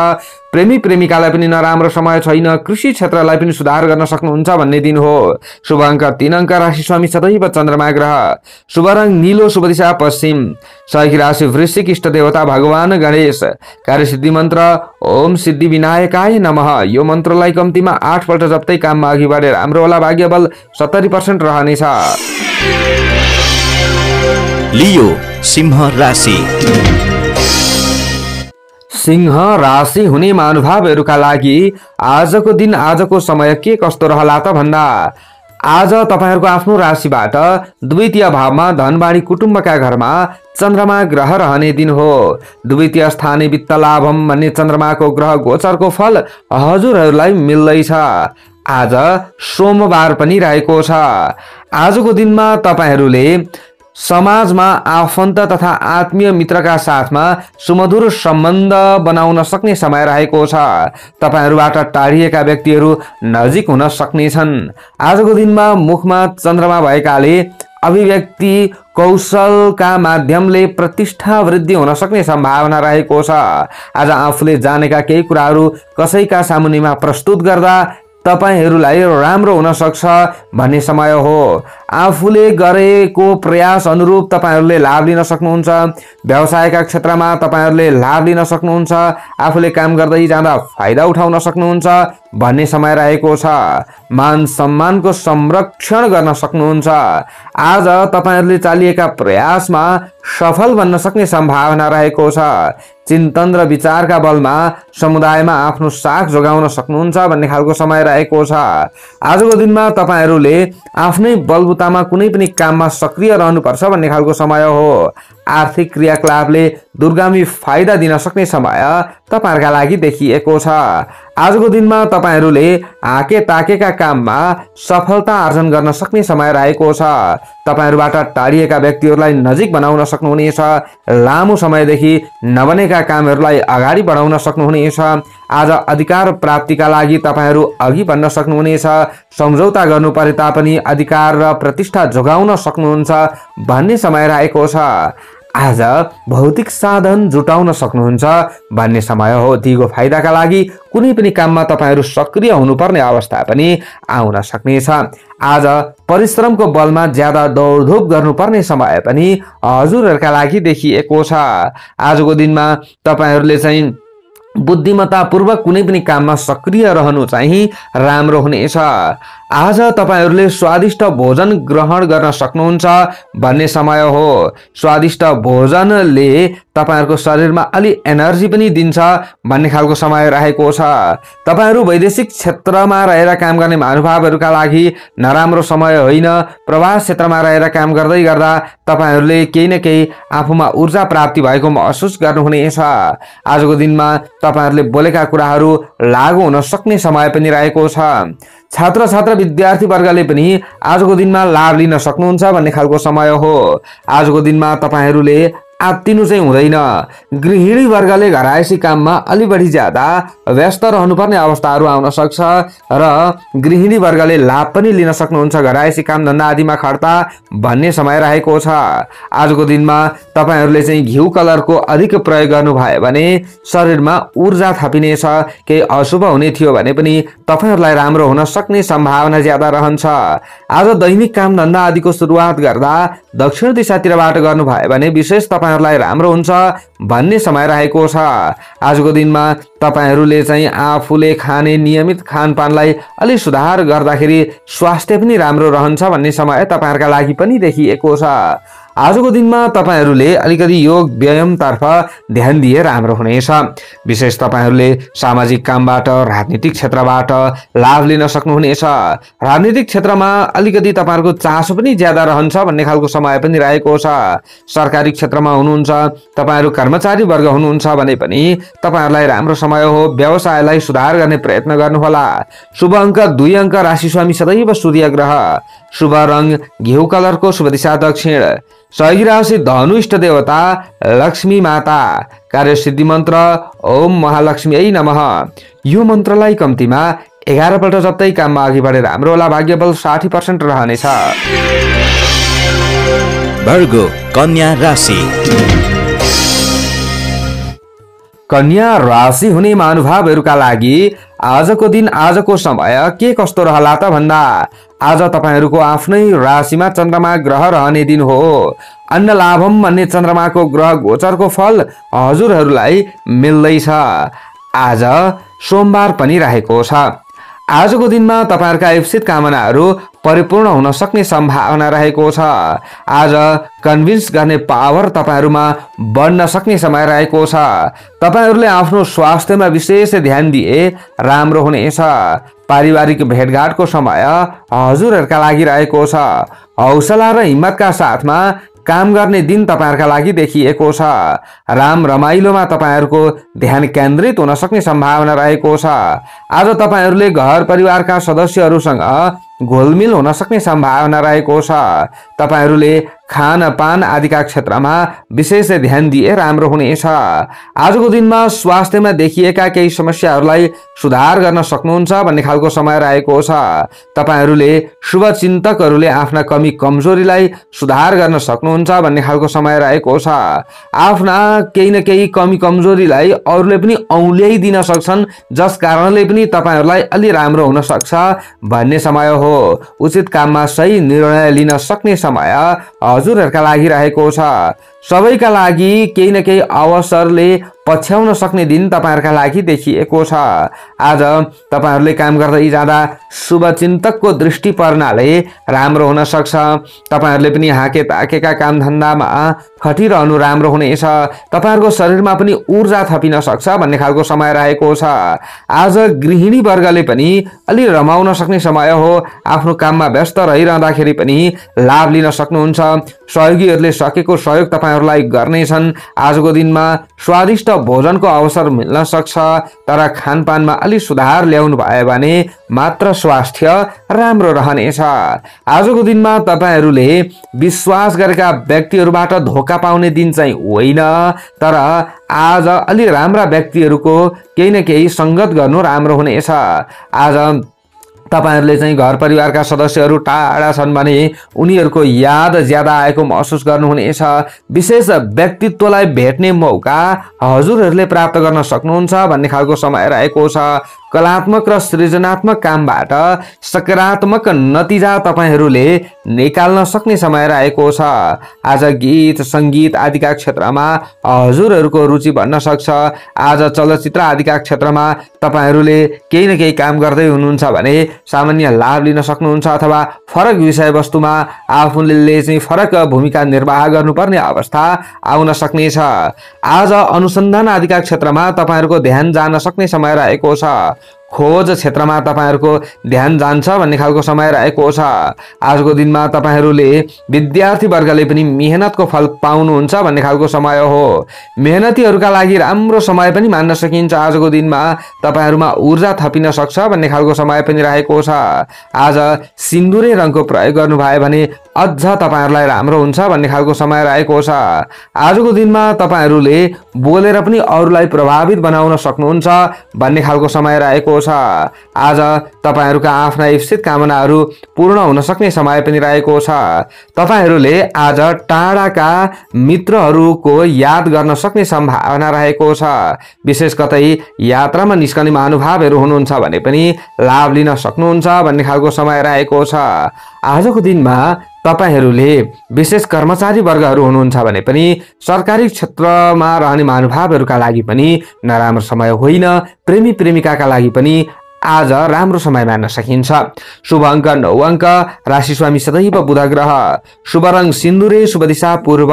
प्रेमी प्रेमिकालाई पनि नराम्रो समय छैन। कृषि क्षेत्रलाई पनि सुधार गर्न सक्नुहुन्छ भन्ने दिन हो। शुभ अङ्क 3 अङ्क, राशि स्वामी सदैव चन्द्रमा ग्रह। शुभ रङ नीलो, शुभ दिशा पश्चिम। सहयोगी राशि वृश्चिक, इष्ट देवता भगवान गणेश। कार्यसिद्धि मन्त्र ओम सिद्धि विनायकाय नमः। यो मन्त्रलाई कम्तीमा 8 पल्ट जप्दै काममा अघि बढे राम्रो होला। भाग्य बल 70% रहनेछ। लियो सिंह राशि। सिंह राशि हुने महानुभावहरूका लागि आजको दिन, आजको समय के कस्तो रहला त भन्दा आज तपाईहरुको आफ्नो राशिबाट द्वितीय भावमा धनबाडी कुटुम्बका घरमा चन्द्रमा ग्रह रहने दिन हो। द्वितीय स्थाने वित्त लाभम भन्ने चन्द्रमाको ग्रह गोचरको फल हजुरहरूलाई मिल्दैछ। आज सोमबार पनि रहेको छ। आजको दिनमा तपाईहरुले समाजमा आफन्त तथा आत्मीय मित्रका साथमा सुमधुर सम्बन्ध बनाउन सक्ने समय रहेको छ। तपाईहरुबाट टाढिएका व्यक्तिहरू नजिक हुन सक्नेछन्। आजको दिनमा मुखमा चन्द्रमा भएकाले अभिव्यक्ति कौशलका माध्यमले प्रतिष्ठा वृद्धि हुन सक्ने सम्भावना रहेको छ। आज आफूले जानेका केही कुराहरू कसैका सामुन्नेमा प्रस्तुत गर्दा तपाईहरुलाई राम्रो हुन सक्छ भन्ने समय हो। आफूले गरेको प्रयास अनुरूप तपाईहरुले लाभ लिन सक्नुहुन्छ। व्यवसायका क्षेत्रमा तपाईहरुले लाभ लिन सक्नुहुन्छ। आफूले काम गर्दै जाँदा फाइदा उठाउन सक्नुहुन्छ भन्ने समय रहेको छ। मान सम्मानको संरक्षण गर्न सक्नुहुन्छ। आज तपाईहरुले चालिएका प्रयासमा सफल बन्न सक्ने सम्भावना रहेको छ। चिन्तन र विचारका बलमा समुदायमा आफ्नो साख जोगाउन सक्नुहुन्छ भन्ने खालको समय रहेको छ। आजको दिनमा तपाईहरुले आफ्नै बलबुतामा कुनै पनि काममा सक्रिय रहनुपर्छ भन्ने खालको समय हो। आर्थिक क्रियाकलापले दूरगामी फाइदा दिन सक्ने समय तपाईहरुका लागि देखिएको छ। आजको दिनमा तपाईहरुले आके ताकेका काममा सफलता आर्जन गर्न सक्ने समय रहेको छ। तपाईहरुबाट टाढिएका व्यक्तिहरूलाई नजिक बनाउन सक्नुहुनेछ। लामो समयदेखि नबनेका कामहरूलाई अगाडि बढाउन सक्नुहुनेछ। आज अधिकार प्राप्तिका लागि तपाईहरु अघि बढ्न सक्नुहुनेछ। सम्झौता गर्नु परे तापनि अधिकार र प्रतिष्ठा जोगाउन सक्नुहुन्छ भन्ने समय रहेको छ। आज भौतिक साधन जुटाउन सक्नुहुन्छ भन्ने समय हो। दिगो फाइदाका लागि कुनै पनि काममा तपाईहरु सक्रिय हुनुपर्ने अवस्था पनि आउन सक्नेछ। आज परिश्रमको बलमा ज्यादा दौडधुप गर्नुपर्ने समय पनि हजुरहरूका लागि देखिएको छ। आजको दिनमा तपाईहरुले चाहिँ बुद्धिमत्ता पूर्वक कुनै पनि काममा सक्रिय रहनु चाहिँ राम्रो हुनेछ। आज तपाईहरूले स्वादिष्ट भोजन ग्रहण गर्न सक्नुहुन्छ भन्ने समय हो। स्वादिष्ट भोजनले तपाईहरूको शरीरमा अलि एनर्जी पनि दिन्छ भन्ने खालको समय रहेको छ। तपाईहरू वैदेशिक क्षेत्रमा रहेर काम गर्ने महानुभावहरूका लागि नराम्रो समय होइन। प्रवास क्षेत्रमा रहेर काम गर्दै गर्दा तपाईहरूले केही न केही आफूमा ऊर्जा प्राप्ति भएको महसुस गर्नुहुनेछ। आजको दिनमा तपाईहरूले बोलेका कुराहरू लागू हुन सक्ने समय पनि रहेको छ। छात्र छात्र विद्यार्थी वर्गले पनि आजको दिनमा लाभ लिन सक्नुहुन्छ भन्ने खालको समय हो। आजको दिनमा तपाईहरूले आत्तिनु चाहिँ हुँदैन। गृहिणी वर्गले घरायसी काममा अलि बढी ज्यादा व्यस्त रहनुपर्ने अवस्थाहरू आउन सक्छ र गृहिणी वर्गले लाभ पनि लिन सक्नुहुन्छ। घरायसी काम धन्दा आदिमा खर्ता भन्ने समय रहेको छ। आजको दिनमा तपाईहरूले चाहिँ घिउ कलरको अधिक प्रयोग गर्नुभयो भने शरीरमा ऊर्जा थपिनेछ। केही अशुभ हुने थियो भने पनि तपाईहरूलाई राम्रो हुन सक्ने सम्भावना ज्यादा रहन्छ। आज दैनिक काम धन्दा आदिको सुरुवात गर्दा दक्षिण दिशातिरबाट गर्नुभयो भने विशेष तपाईहरूलाई राम्रो हुन्छ भन्ने समय रहेको छ। आजको दिनमा तपाईहरूले चाहिँ आफूले खाने नियमित खानपानलाई अलि सुधार गर्दाखेरि स्वास्थ्य पनि राम्रो रहन्छ भन्ने समय तपाईहरूका लागि पनि देखिएको छ। आजको दिनमा तपाईहरूले अलिकति योग व्यायामतर्फ ध्यान दिए राम्रो हुनेछ। विशेष तपाईहरूले सामाजिक कामबाट राजनीतिक क्षेत्रबाट लाभ लिन सक्नुहुनेछ। राजनीतिक क्षेत्रमा अलिकति तपाईहरूको चासो पनि ज्यादा रहन्छ भन्ने खालको समय पनि रहेको छ। सरकारी क्षेत्रमा हुनुहुन्छ, तपाईहरू कर्मचारी वर्ग हुनुहुन्छ भने पनि तपाईहरूलाई राम्रो समय हो। व्यवसायलाई सुधार गर्ने प्रयत्न गर्नुहोला। शुभ अङ्क 2 अङ्क, राशि स्वामी सदैव सूर्य ग्रह, शुभ रङ घिउ कलरको, शुभ दिशा दक्षिण, सहयोगी राशि धनु, इष्ट देवता लक्ष्मी माता, कार्य सिद्धि मन्त्र ओम महालक्ष्मी नमः। यो मन्त्रलाई कम्तीमा 11 पल्ट जप्दै काममा अघि बढेर राम्रो होला। भाग्य बल 60% रहनेछ। वर्गो कन्या राशि। कन्या राशि हुने महानुभावहरूका लागि आजको दिन आजको समय के कस्तो रहला त भन्दा आज तपाईहरूको आफ्नै राशिमा चन्द्रमा ग्रह रहने दिन हो। अन्न लाभम भन्ने चन्द्रमाको ग्रह गोचरको फल हजुरहरूलाई मिल्दैछ। आज सोमबार पनि रहेको छ। आजको दिनमा तपाईहरूका इप्सित कामनाहरू परिपूर्ण हुन सक्ने सम्भावना रहेको छ। आज कन्भिन्स गर्ने पावर तपाईहरूमा बढ्न सक्ने समय रहेको छ। तपाईहरूले आफ्नो स्वास्थ्यमा विशेष ध्यान दिए राम्रो हुनेछ। पारिवारिक भेटघाटको समय हजुरहरूका लागि रहेको छ। हौसला र हिम्मतका साथमा काम गर्ने दिन तपाईहरूका लागि देखिएको छ। राम रमाइलोमा तपाईहरूको ध्यान केन्द्रित हुन सक्ने सम्भावना रहेको छ। आज तपाईहरूले घर परिवारका सदस्यहरूसँग घोलमिल हुन सक्ने सम्भावना रहेको छ। तपाईहरूले खानपान आदिका क्षेत्रमा विशेष ध्यान दिए राम्रो हुनेछ। आजको दिनमा स्वास्थ्यमा देखिएका केही समस्याहरूलाई सुधार गर्न सक्नुहुन्छ भन्ने खालको समय रहेको छ। तपाईहरूले शुभचिन्तकहरूले आफ्ना कमी कमजोरीलाई सुधार गर्न सक्नुहुन्छ भन्ने खालको समय रहेको छ। आफ्ना केही न केही कमी कमजोरीलाई अरूले पनि औल्याइदिन सक्छन्, जस कारणले पनि तपाईहरूलाई अलि राम्रो हुन सक्छ भन्ने समय हो। उचित काममा सही निर्णय लिन सक्ने समय हजुरहरूका लागि रहेको छ। सबैका लागि केही न केही अवसरले पछ्याउन सक्ने दिन तपाईहरूका लागि देखिएको छ। आज तपाईहरूले काम गर्दै जाँदा शुभचिन्तकको दृष्टि पर्नाले राम्रो हुन सक्छ। तपाईहरूले पनि हाके ताकेका काम धन्दामा खटिरहनु राम्रो हुनेछ। तपाईहरूको शरीरमा पनि ऊर्जा थपिन सक्छ भन्ने खालको समय रहेको छ। आज गृहिणी वर्गले पनि अलि रमाउन सक्ने समय हो। आफ्नो काममा व्यस्त रहिरहँदाखेरि पनि लाभ लिन सक्नुहुन्छ। सहयोगीहरूले सकेको सहयोग तपाईहरूलाई गर्नेछन्। आजको दिनमा स्वादिष्ट भोजनको अवसर मिल्न सक्छ, तर खानपानमा अलि सुधार ल्याउनु भयो भने मात्र स्वास्थ्य राम्रो रहनेछ। आजको दिनमा तपाईहरूले विश्वास गरेका व्यक्तिहरूबाट धोका पाउने दिन चाहिँ होइन, तर आज अलि राम्रा व्यक्तिहरूको केही न केही संगत गर्नु राम्रो हुनेछ। आज तपाईहरूले चाहिँ घर परिवारका सदस्यहरू टाढा छन् भने उनीहरूको याद ज्यादा आएको महसुस गर्नुहुनेछ। विशेष व्यक्तित्वलाई भेट्ने मौका हजुरहरूले प्राप्त गर्न सक्नुहुन्छ भन्ने खालको समय रहेको छ। कलात्मक र सृजनात्मक कामबाट सकारात्मक नतिजा तपाईहरूले निकाल्न सक्ने समय रहेको छ। आज गीत सङ्गीत आदिका क्षेत्रमा हजुरहरूको रुचि बढ्न सक्छ। आज चलचित्र आदिका क्षेत्रमा तपाईहरूले केही न केही काम गर्दै हुनुहुन्छ भने सामान्य लाभ लिन सक्नुहुन्छ अथवा फरक विषयवस्तुमा आफूले चाहिँ फरक भूमिका निर्वाह गर्नुपर्ने अवस्था आउन सक्नेछ। आज अनुसन्धान आदिका क्षेत्रमा तपाईहरूको ध्यान जान सक्ने समय रहेको छ। खोज क्षेत्रमा तपाईहरूको ध्यान जान्छ भन्ने खालको समय रहेको छ। आजको दिनमा तपाईहरूले विद्यार्थी वर्गले पनि मेहनतको फल पाउनुहुन्छ भन्ने खालको समय हो। मेहनतीहरूका लागि राम्रो समय पनि मान्न सकिन्छ। आजको दिनमा तपाईहरूमा ऊर्जा थपिन सक्छ भन्ने खालको समय पनि रहेको छ। आज सिन्दुरे रङको प्रयोग गर्नुभयो भने अझ तपाईहरूलाई राम्रो हुन्छ भन्ने खालको समय रहेको छ। आजको दिनमा तपाईहरूले बोलेर पनि अरूलाई प्रभावित बनाउन सक्नुहुन्छ भन्ने खालको समय रहेको छ। आज तपाईहरूका आफ्ना इप्सित कामनाहरू पूर्ण हुन सक्ने समय पनि रहेको छ। तपाईहरूले आज टाढाका मित्रहरूको याद गर्न सक्ने सम्भावना रहेको छ। विशेष कतै यात्रामा निस्कने महानुभावहरू हुनुहुन्छ भने पनि लाभ लिन सक्नुहुन्छ भन्ने खालको समय रहेको छ। आजको दिनमा तपाईहरूले विशेष कर्मचारी वर्गहरू हुनुहुन्छ भने पनि सरकारी क्षेत्रमा रहने महानुभावहरूका लागि पनि नराम्रो समय होइन। प्रेमी प्रेमिकाका लागि पनि आज राम्रो समय मान्न सकिन्छ। शुभ अङ्क 9 अङ्क, राशि स्वामी सदैव बुध ग्रह, शुभ रङ सिन्दुरे, शुभ दिशा पूर्व,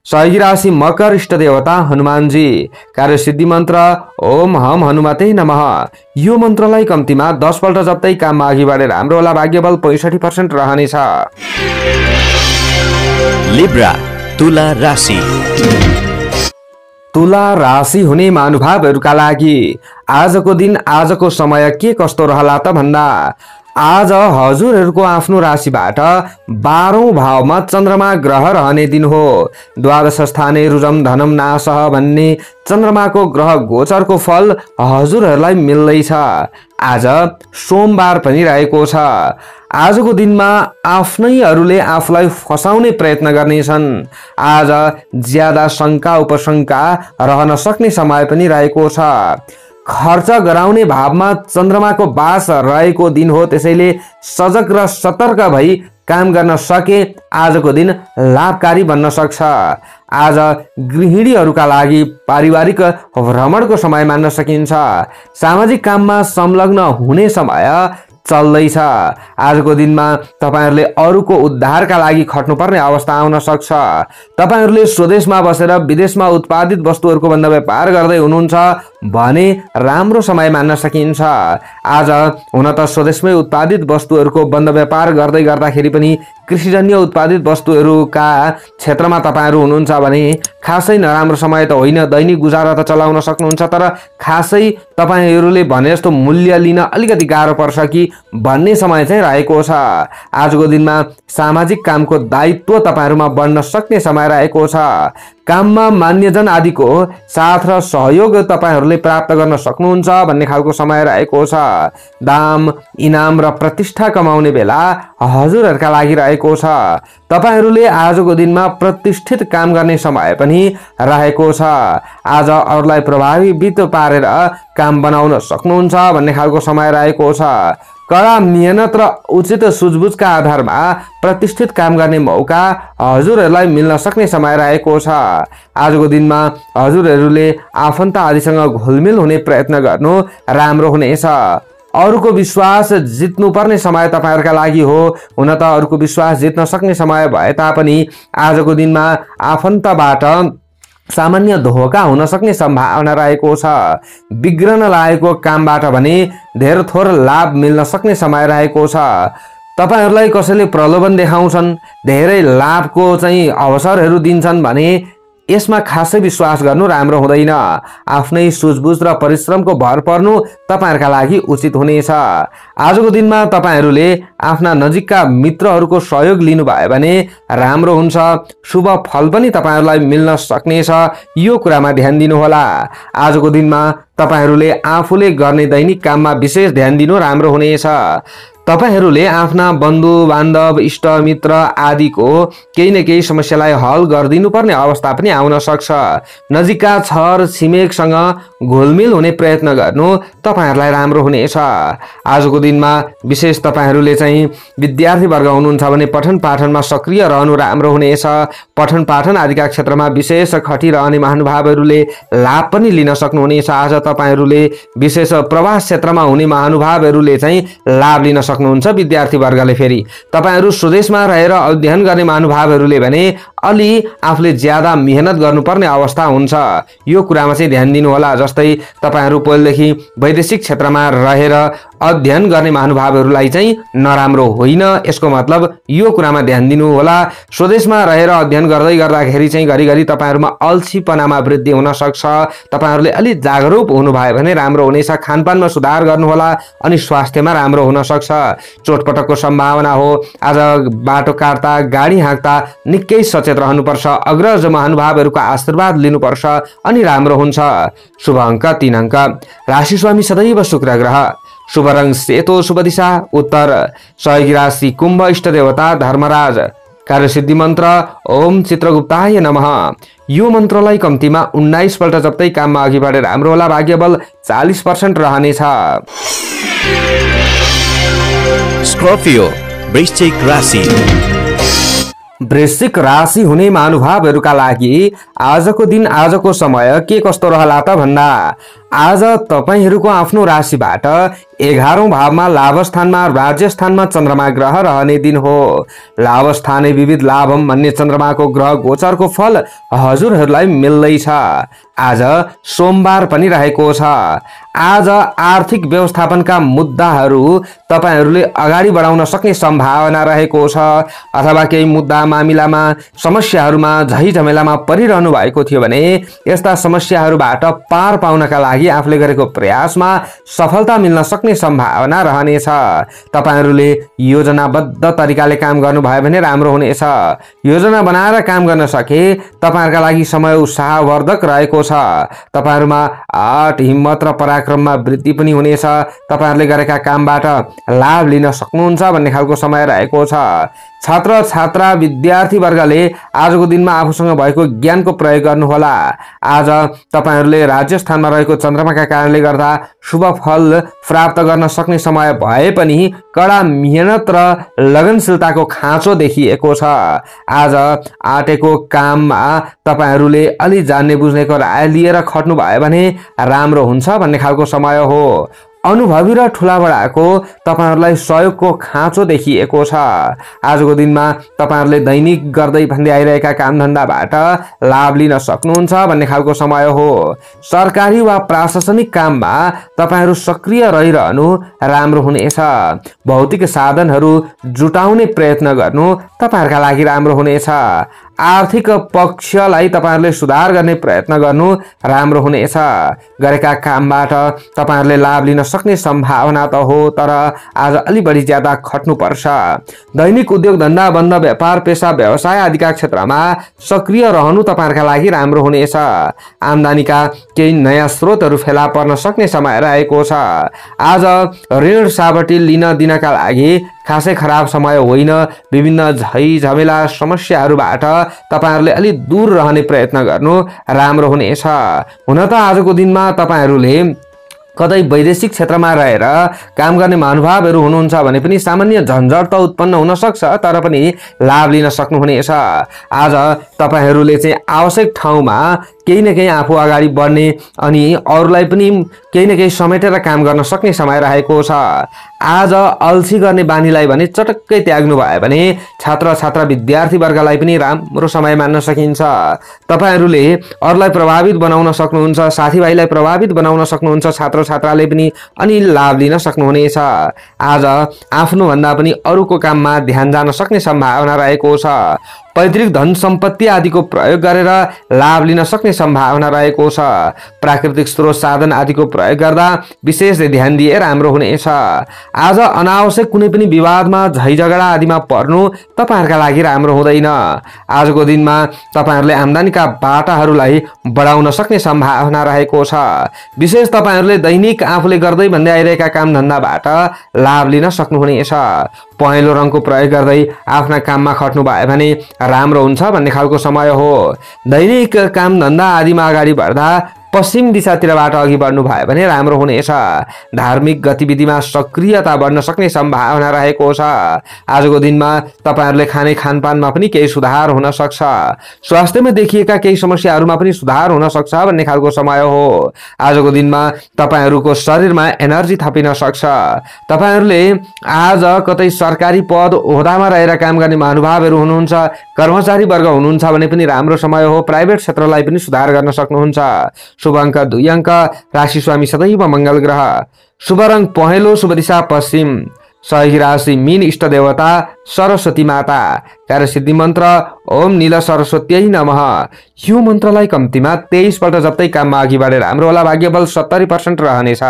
सहयोगी राशि मकर, इष्ट देवता हनुमानजी, कार्य सिद्धि मन्त्र ओम हम हनुमते नमः। यो मन्त्रलाई कम्तीमा 10 पल्ट जप्दै काममा अघि बढेर हाम्रो होला। भाग्यबल 65% रहनेछ। लिब्रा तुला राशि। तुला राशि हुने महानुभावहरूका लागि आजको दिन आजको समय के कस्तो रहला त भन्दा आज हजुरहरूको आफ्नो राशिबाट 12औं भावमा चन्द्रमा ग्रह रहने दिन हो। द्वादश स्थाने रुजम धनम नासह भन्ने चन्द्रमाको ग्रह गोचरको फल हजुरहरूलाई मिल्दैछ। आज सोमबार पनि रहेको छ। आजको दिनमा आफ्नैहरूले आफूलाई फसाउने प्रयत्न गर्नेछन्। आज ज्यादा शङ्का उपशङ्का रहन सक्ने समय पनि रहेको छ। खर्च गराउने भावमा चन्द्रमाको बास रहेको दिन हो। त्यसैले सजग र सतर्क भई काम गर्न सके आजको दिन लाभकारी बन्न सक्छ। आज गृहिणीहरूका लागि पारिवारिक भ्रमणको समय मान्न सकिन्छ। सामाजिक काममा संलग्न हुने समय चल्दैछ। आजको दिनमा तपाईहरूले अरूको उद्धारका लागि खट्नुपर्ने अवस्था आउन सक्छ। तपाईहरूले स्वदेशमा बसेर विदेशमा उत्पादित वस्तुहरूको भन्दा व्यापार गर्दै हुनुहुन्छ भने राम्रो समय मान्न सकिन्छ। आज हुन त स्वदेशमै उत्पादित वस्तुहरूको बन्द व्यापार गर्दै गर्दाखेरि पनि कृषिजन्य उत्पादित वस्तुहरूका क्षेत्रमा तपाईहरू हुनुहुन्छ भने खासै नराम्रो समय त होइन। दैनिक गुजारा त चलाउन सक्नुहुन्छ, तर खासै तपाईहरूले भने जस्तो मूल्य लिन अलिकति गाह्रो पर्छ कि भन्ने समय चाहिँ रहेको छ। आजको दिनमा सामाजिक कामको दायित्व तपाईहरूमा बढ्न सक्ने समय रहेको छ। काममा मान्यजन आदिको साथ र सहयोग तपाईहरूले प्राप्त गर्न सक्नुहुन्छ भन्ने खालको समय रहेको छ। दाम इनाम र प्रतिष्ठा कमाउने बेला हजुरहरूका लागि रहेको छ। तपाईहरूले आजको दिनमा प्रतिष्ठित काम गर्ने समय पनि रहेको छ। आज अरूलाई प्रभावित पारेर काम बनाउन सक्नुहुन्छ भन्ने खालको समय रहेको छ। कडा मेहनत र उचित सुझबुझका आधारमा प्रतिष्ठित काम गर्ने मौका हजुरहरूलाई मिल्न सक्ने समय रहेको छ। आजको दिनमा हजुरहरूले आफन्त आदिसँग घुलमिल हुने प्रयत्न गर्नु राम्रो हुनेछ। अरूको विश्वास जित्नुपर्ने समय तपाईहरूका लागि हो। हुन त अरूको विश्वास जित्न सक्ने समय भए तापनि आजको दिनमा आफन्तबाट सामान्य धोका हुन सक्ने सम्भावना रहेको छ। बिग्रन लागेको कामबाट भने धेर थोर लाभ मिल्न सक्ने समय रहेको छ। तपाईहरूलाई कसैले प्रलोभन देखाउँछन्, धेरै लाभको चाहिँ अवसरहरू दिन्छन् भने यसमा खासै विश्वास गर्नु राम्रो हुँदैन। आफ्नै सुझबुझ र परिश्रमको भर पर्नु तपाईहरुका लागि उचित हुनेछ। आजको दिनमा तपाईहरुले आफ्ना नजिकका मित्रहरूको सहयोग लिनुभयो भने राम्रो हुन्छ। शुभ फल पनि तपाईहरुलाई मिल्न सक्नेछ, यो कुरामा ध्यान दिनु होला। आजको दिनमा तपाईहरुले आफूले गर्ने दैनिक काममा विशेष ध्यान दिनु राम्रो हुनेछ। तपाईहरूले आफ्ना बन्धु बान्धव इष्टमित्र आदिको केही न केही समस्यालाई हल गरिदिनुपर्ने अवस्था पनि आउन सक्छ। नजिकका छर छिमेकसँग घुलमिल हुने प्रयत्न गर्नु तपाईहरूलाई राम्रो हुनेछ। आजको दिनमा विशेष तपाईहरूले चाहिँ विद्यार्थी वर्ग हुनुहुन्छ भने पठन पाठनमा सक्रिय रहनु राम्रो हुनेछ। पठन पाठन आदिका क्षेत्रमा विशेष खटिरहने महानुभावहरूले लाभ पनि लिन सक्नुहुनेछ। आज तपाईहरूले विशेष प्रवास क्षेत्रमा हुने महानुभावहरूले चाहिँ लाभ लिन सक्नुहुन्छ। विद्यार्थी वर्गले फेरि तपाईहरू स्वदेशमा रहेर अध्ययन गर्ने महानुभावहरूले भने अलि आफूले ज्यादा मेहनत गर्नुपर्ने अवस्था हुन्छ। यो कुरामा चाहिँ ध्यान दिनु होला। जस्तै तपाईहरू पहिलेदेखि वैदेशिक क्षेत्रमा रहेर अध्ययन गर्ने महानुभावहरूलाई चाहिँ नराम्रो होइन। यसको मतलब यो कुरामा ध्यान दिनु होला। स्वदेशमा रहेर अध्ययन गर्दै गर्दाखेरि चाहिँ घरिघरि तपाईहरूमा अल्छीपनामा वृद्धि हुन सक्छ। तपाईहरूले अलि जागरुक हुनुभयो भने राम्रो हुनेछ। खानपानमा सुधार गर्नुहोला अनि स्वास्थ्यमा राम्रो हुन सक्छ। चोटपटकको सम्भावना हो। आज बाटो काट्दा गाडी हाँक्दा निकै सचेत रहनुपर्छ। अग्रज महानुभावहरूको आशीर्वाद लिनुपर्छ अनि राम्रो हुन्छ। शुभ अङ्क 3 अङ्क। राशि स्वामी सदैव शुक्र ग्रह। शुभ रंग सेतो। शुभ दिशा उत्तर। सहयोगी राशि कुम्भ। इष्ट देवता धर्मराज। कार्यसिद्धि मन्त्र ओम चित्रगुप्ताय नमः। यो मन्त्रलाई कम्तीमा 19 पल्ट जप्दै काममा अघि बढेर राम्रो होला। भाग्यबल 40% रहनेछ। स्कर्पियो वृश्चिक राशि। वृश्चिक राशि हुने महानुभावहरूका लागि आजको दिन आजको समय के कस्तो रहला त भन्दा आज तपाईहरूको आफ्नो राशिबाट 11औं भावमा लाभस्थानमा राज्यस्थानमा चन्द्रमा ग्रह रहने दिन हो। लाभस्थानै विविध लाभम भन्ने चन्द्रमाको ग्रह गोचरको फल हजुरहरूलाई मिल्दैछ। आज सोमबार पनि रहेको छ। आज आर्थिक व्यवस्थापनका मुद्दाहरू तपाईहरूले अगाडि बढाउन सक्ने सम्भावना रहेको छ। अथवा केही मुद्दा मामिलामा समस्याहरूमा झैझमेलामा परिरहनु भएको थियो भने यस्ता समस्याहरूबाट पार पाउनका लागि आफूले गरेको प्रयासमा सफलता मिल्न सक्ने सम्भावना रहनेछ। तपाईहरूले योजनाबद्ध तरिकाले काम गर्नुभयो भने राम्रो हुनेछ। योजना बनाएर काम गर्न सके तपाईहरुका लागि समय उत्साहवर्धक रहेको छ। तपाईहरुमा आँट हिम्मत र पराक्रममा वृद्धि पनि हुनेछ। तपाईहरुले गरेका कामबाट लाभ लिन सक्नुहुन्छ भन्ने खालको समय रहेको छ। छात्र छात्रा विद्यार्थी वर्गले आजको दिनमा आफूसँग भएको ज्ञानको प्रयोग गर्नुहोला। आज तपाईहरुले राज्यस्थानमा रहेको चन्द्रमाका कारणले गर्दा शुभ फल प्राप्त गर्न सक्ने समय भए पनि कडा मेहनत र लगनशीलताको खाँचो देखिएको छ। आज आटेको काममा तपाईहरुले अलि जान्ने बुझ्नेको राय लिएर खट्नु भयो भने राम्रो हुन्छ भन्ने खालको समय हो। अनुभवी र ठुलाबडाको तपाईहरुलाई सहयोगको खाँचो देखिएको छ। आजको दिनमा तपाईहरुले दैनिक गर्दै भन्दै आइरहेका कामधन्दाबाट लाभ लिन सक्नुहुन्छ भन्ने खालको समय हो। सरकारी वा प्रशासनिक काममा तपाईहरु सक्रिय रहिरहनु राम्रो हुनेछ। भौतिक साधनहरू जुटाउने प्रयत्न गर्नु तपाईहरुका लागि राम्रो हुनेछ। आर्थिक पक्षलाई तपाईहरुले सुधार गर्ने प्रयत्न गर्नु राम्रो हुनेछ। गरेका कामबाट तपाईहरुले लाभ लिन सक्ने सम्भावना त हो, तर आज अलि बढी ज्यादा खट्नु पर्छ। दैनिक उद्योग धन्दा बन्द व्यापार पेशा व्यवसाय आदिका क्षेत्रमा सक्रिय रहनु तपाईहरुका लागि राम्रो हुनेछ। आम्दानीका केही नयाँ स्रोतहरू फेला पर्न सक्ने समय रहेको छ। आज ऋण सावटी लिन दिनका लागि खासै खराब समय होइन। विभिन्न झैझमेला समस्याहरूबाट तपाईहरुले अलि दूर रहने प्रयत्न गर्नु राम्रो हुनेछ। हुन त आजको दिनमा तपाईहरुले कतै वैदेशिक क्षेत्रमा रहेर काम गर्ने महानुभावहरू हुनुहुन्छ भने पनि सामान्य झन्झट त उत्पन्न हुन सक्छ, तर पनि लाभ लिन सक्नुहुनेछ। आज तपाईहरुले चाहिँ आवश्यक ठाउँमा केही न केही आफू अगाडि बढ्ने अनि अरूलाई पनि केही न केही समेटेर काम गर्न सक्ने समय रहेको छ। आज अल्छी गर्ने बानीलाई भने चटक्कै त्याग्नु भयो भने छात्र छात्रा विद्यार्थी वर्गलाई पनि राम्रो समय मान्न सकिन्छ। तपाईहरुले अरूलाई प्रभावित बनाउन सक्नुहुन्छ, साथीभाइलाई प्रभावित बनाउन सक्नुहुन्छ, छात्र छात्राले पनि अनि लाभ लिन सक्नुहुनेछ। आज आफ्नो भन्दा पनि अरूको काममा ध्यान जान सक्ने सम्भावना रहेको छ। पैतृक धन सम्पत्ति आदिको प्रयोग गरेर लाभ लिन सक्ने सम्भावना रहेको छ। प्राकृतिक स्रोत साधन आदिको प्रयोग गर्दा विशेष ध्यान दिए राम्रो हुनेछ। आज अनावश्यक कुनै पनि विवादमा झैझगडा आदिमा पर्नु तपाईहरुका लागि राम्रो हुँदैन। आजको दिनमा तपाईहरुले आम्दानीका बाटाहरूलाई बढाउन सक्ने सम्भावना रहेको छ। विशेष तपाईहरुले दैनिक आफूले गर्दै भन्दै आइरहेका काम धन्दाबाट लाभ लिन सक्नुहुनेछ। पहेँलो रङको प्रयोग गर्दै आफ्ना काममा खट्नु भयो भने राम्रो हुन्छ भन्ने खालको समय हो। दैनिक काम धन्दा आदिमा अगाडि बढ्दा पश्चिम दिशातिरबाट अघि बढ्नु भयो भने राम्रो हुनेछ। धार्मिक गतिविधिमा सक्रियता बढ्न सक्ने सम्भावना रहेको छ। आजको दिनमा तपाईहरुले खाने खानपानमा पनि केही सुधार हुन सक्छ। स्वास्थ्यमा देखिएका केही समस्याहरूमा पनि सुधार हुन सक्छ भन्ने खालको समय हो। आजको दिनमा तपाईहरुको शरीरमा एनर्जी थपिन सक्छ। तपाईहरुले आज कतै सरकारी पद ओहदामा रहेर काम गर्ने महानुभावहरू हुनुहुन्छ, कर्मचारी वर्ग हुनुहुन्छ भने पनि राम्रो समय हो। प्राइभेट क्षेत्रलाई पनि सुधार गर्न सक्नुहुन्छ। शुभ अंक 2 अंक, राशि स्वामी सदैव मंगल ग्रह। शुभ रंग पहेँलो, शुभ दिशा पश्चिम। सहयोगी राशि मीन, इष्ट देवता सरस्वती माता। कार्यसिद्धि मन्त्र ओम नील सरस्वत्यै नमः। यो मन्त्रलाई कम्तीमा 23 पल्ट जप्दै काममा अघि बढेर राम्रो होला। भाग्यबल 70% रहनेछ।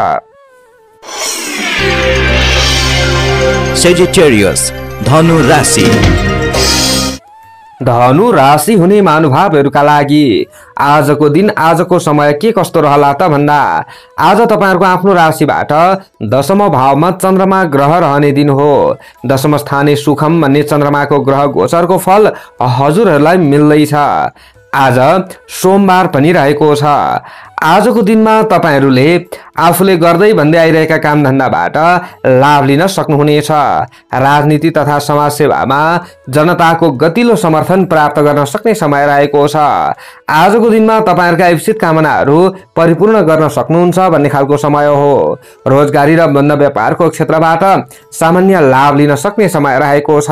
सेजिटेरियस धनु राशि। धनु राशि हुने महानुभावहरूका लागि आजको दिन, आजको समय के कस्तो रहला त भन्दा आज तपाईहरुको आफ्नो राशिबाट दशम भावमा चन्द्रमा ग्रह रहने दिन हो। दशम स्थाने सुखम भन्ने चन्द्रमाको ग्रह गोचरको फल हजुरहरूलाई मिल्दैछ। आज सोमबार पनि रहेको छ। आजको दिनमा तपाईहरुले आफूले गर्दै भन्दै आइरहेका काम धन्दाबाट लाभ लिन सक्नुहुनेछ। राजनीति तथा समाज सेवामा जनताको गतिलो समर्थन प्राप्त गर्न सक्ने समय रहेको छ। आजको दिनमा तपाईहरुका इप्सित कामनाहरू परिपूर्ण गर्न सक्नुहुन्छ भन्ने खालको समय हो। रोजगारी र बन्द व्यापारको क्षेत्रबाट सामान्य लाभ लिन सक्ने समय रहेको छ।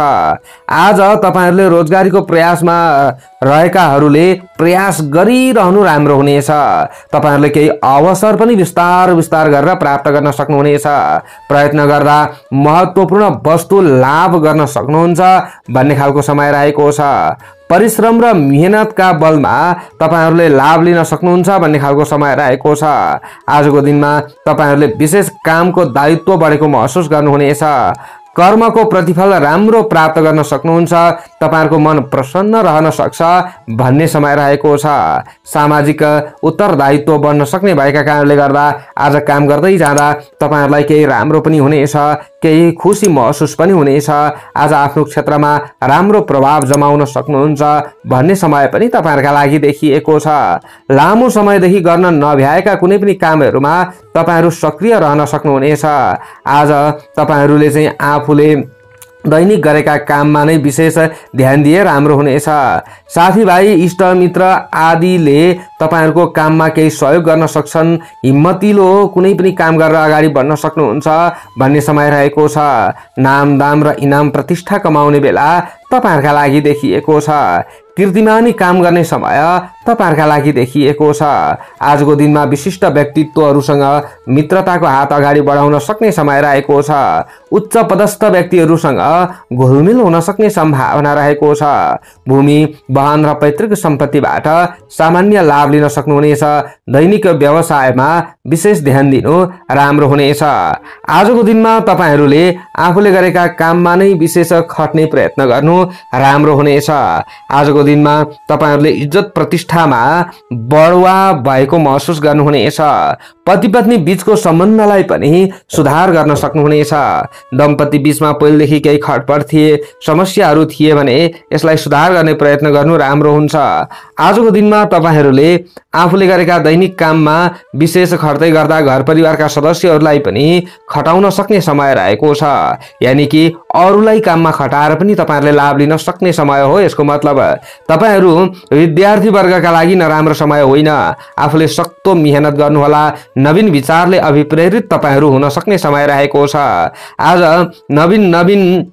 आज तपाईहरुले रोजगारीको प्रयासमा रहेकाहरूले प्रयास गरिरहनु राम्रो हुनेछ। तपाईहरुले केही अवसर पनि विस्तार गरेर प्राप्त गर्न सक्नुहुनेछ। प्रयत्न गर्दा महत्त्वपूर्ण वस्तु लाभ गर्न सक्नुहुन्छ भन्ने खालको समय रहेको छ। परिश्रम र मेहनतका बलमा तपाईहरुले लाभ लिन सक्नुहुन्छ भन्ने खालको समय रहेको छ। आजको दिनमा तपाईहरुले विशेष कामको दायित्व बढेको महसुस गर्नुहुनेछ। कर्मको प्रतिफल राम्रो प्राप्त गर्न सक्नुहुन्छ। तपाईहरुको मन प्रसन्न रहन सक्छ भन्ने समय रहेको छ। सामाजिक उत्तरदायित्व बन्न सक्ने भएका कारणले गर्दा आज काम गर्दै जाँदा तपाईहरुलाई केही राम्रो पनि हुनेछ, केही खुसी महसुस पनि हुनेछ। आज आफ्नो क्षेत्रमा राम्रो प्रभाव जमाउन सक्नुहुन्छ भन्ने समय पनि तपाईहरुका लागि देखिएको छ। लामो समयदेखि गर्न नभ्याएका कुनै पनि कामहरुमा तपाईहरु सक्रिय रहन सक्नुहुनेछ। आज तपाईहरुले चाहिँ आफूले दैनिक गरेका काममा नै विशेष ध्यान दिए राम्रो हुनेछ। साथीभाइ, इष्टमित्र आदिले तपाईहरुको काममा केही सहयोग गर्न सक्छन्। हिम्मतिलो कुनै पनि काम गरेर अगाडि बढ्न सक्नुहुन्छ भन्ने समय रहेको छ। नाम दाम र इनाम प्रतिष्ठा कमाउने बेला तपाईहरुका लागि देखिएको छ। कीर्तिमानी काम गर्ने समय तपाईहरुका लागि देखिएको छ। आजको दिनमा विशिष्ट व्यक्तित्वहरूसँग मित्रताको हात अगाडि बढाउन सक्ने समय रहेको छ। उच्च पदस्थ व्यक्तिहरूसँग घुलमिल हुन सक्ने सम्भावना रहेको छ। भूमि, वाहन र पैतृक सम्पत्तिबाट सामान्य लाभ लिन सक्नुहुनेछ। दैनिक व्यवसायमा विशेष ध्यान दिनु राम्रो हुनेछ। आजको दिनमा तपाईहरुले आफूले गरेका काममा नै विशेष खट्ने प्रयत्न गर्नु राम्रो हुनेछ। आजको दिनमा तपाईहरुले इज्जत प्रतिष्ठामा बढुवा भएको महसुस गर्नुहुनेछ। पति पत्नी बीचको सम्बन्धलाई पनि सुधार गर्न सक्नुहुनेछ। दम्पति बीचमा पहिलेदेखि केही खटपट थिए, समस्याहरू थिए भने यसलाई सुधार गर्ने प्रयत्न गर्नु राम्रो हुन्छ। आजको दिनमा तपाईहरुले आफूले गरेका दैनिक काममा विशेष खट्दै गर्दा घर परिवारका सदस्यहरूलाई पनि खटाउन सक्ने समय रहेको छ। यानी कि अरूलाई काममा खटाएर पनि तपाईहरुले लाभ लिन सक्ने समय हो। यसको मतलब तपाईहरु विद्यार्थी वर्गका लागि नराम्रो समय होइन। आफूले सक्दो मेहनत गर्नुहोला। नवीन विचारले अभिप्रेरित तपाईहरु हुन सक्ने समय रहेको छ। आज नवीन